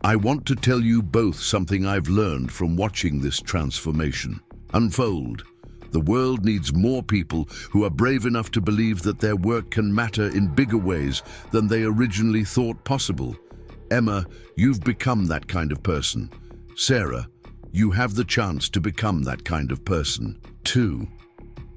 I want to tell you both something I've learned from watching this transformation unfold. The world needs more people who are brave enough to believe that their work can matter in bigger ways than they originally thought possible. Emma, you've become that kind of person. Sarah, you have the chance to become that kind of person, too.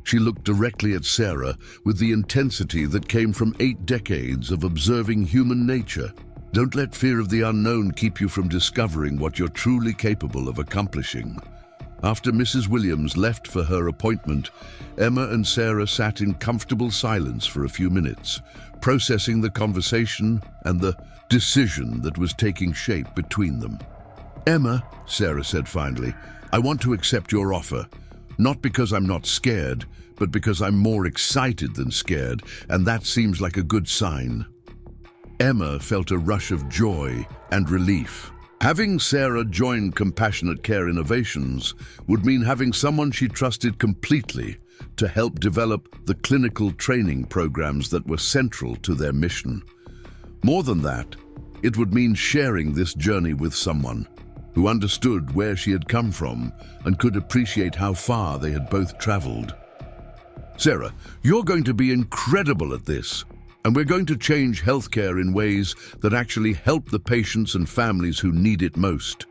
She looked directly at Sarah with the intensity that came from 8 decades of observing human nature. Don't let fear of the unknown keep you from discovering what you're truly capable of accomplishing. After Mrs. Williams left for her appointment, Emma and Sarah sat in comfortable silence for a few minutes, processing the conversation and the decision that was taking shape between them. "Emma," Sarah said finally, "I want to accept your offer. Not because I'm not scared, but because I'm more excited than scared, and that seems like a good sign." Emma felt a rush of joy and relief. Having Sarah join Compassionate Care Innovations would mean having someone she trusted completely to help develop the clinical training programs that were central to their mission. More than that, it would mean sharing this journey with someone who understood where she had come from and could appreciate how far they had both traveled. "Sarah, you're going to be incredible at this, and we're going to change healthcare in ways that actually help the patients and families who need it most."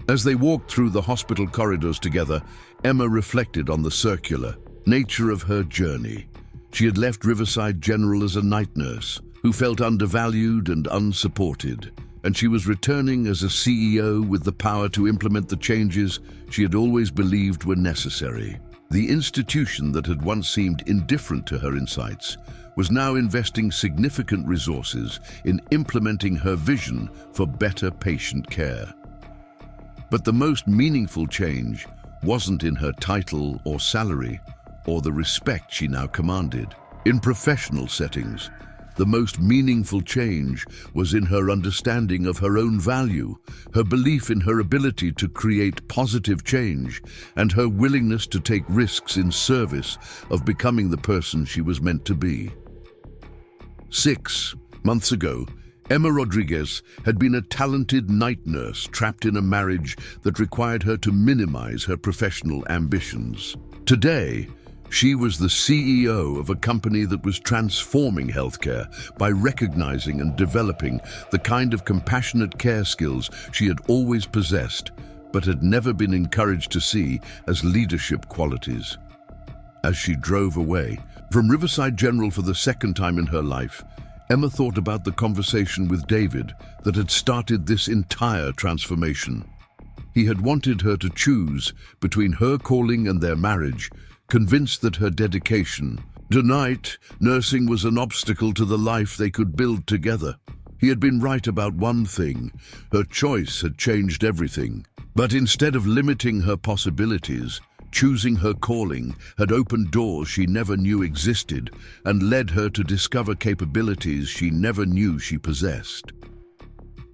As they walked through the hospital corridors together, Emma reflected on the circular nature of her journey. She had left Riverside General as a night nurse who felt undervalued and unsupported, and she was returning as a CEO with the power to implement the changes she had always believed were necessary. The institution that had once seemed indifferent to her insights was now investing significant resources in implementing her vision for better patient care. But the most meaningful change wasn't in her title or salary, or the respect she now commanded. In professional settings, the most meaningful change was in her understanding of her own value, her belief in her ability to create positive change, and her willingness to take risks in service of becoming the person she was meant to be. 6 months ago, Emma Rodriguez had been a talented night nurse trapped in a marriage that required her to minimize her professional ambitions. Today, she was the CEO of a company that was transforming healthcare by recognizing and developing the kind of compassionate care skills she had always possessed, but had never been encouraged to see as leadership qualities. As she drove away from Riverside General for the second time in her life, Emma thought about the conversation with David that had started this entire transformation. He had wanted her to choose between her calling and their marriage, convinced that her dedication. Tonight, nursing was an obstacle to the life they could build together. He had been right about one thing: her choice had changed everything. But instead of limiting her possibilities, choosing her calling had opened doors she never knew existed and led her to discover capabilities she never knew she possessed.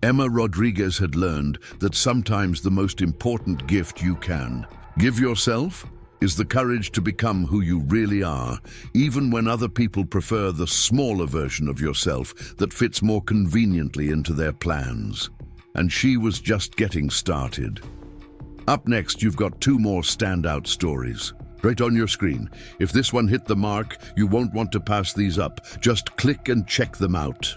Emma Rodriguez had learned that sometimes the most important gift you can give yourself is the courage to become who you really are, even when other people prefer the smaller version of yourself that fits more conveniently into their plans. And she was just getting started. Up next, you've got 2 more standout stories right on your screen. If this one hit the mark, you won't want to pass these up. Just click and check them out.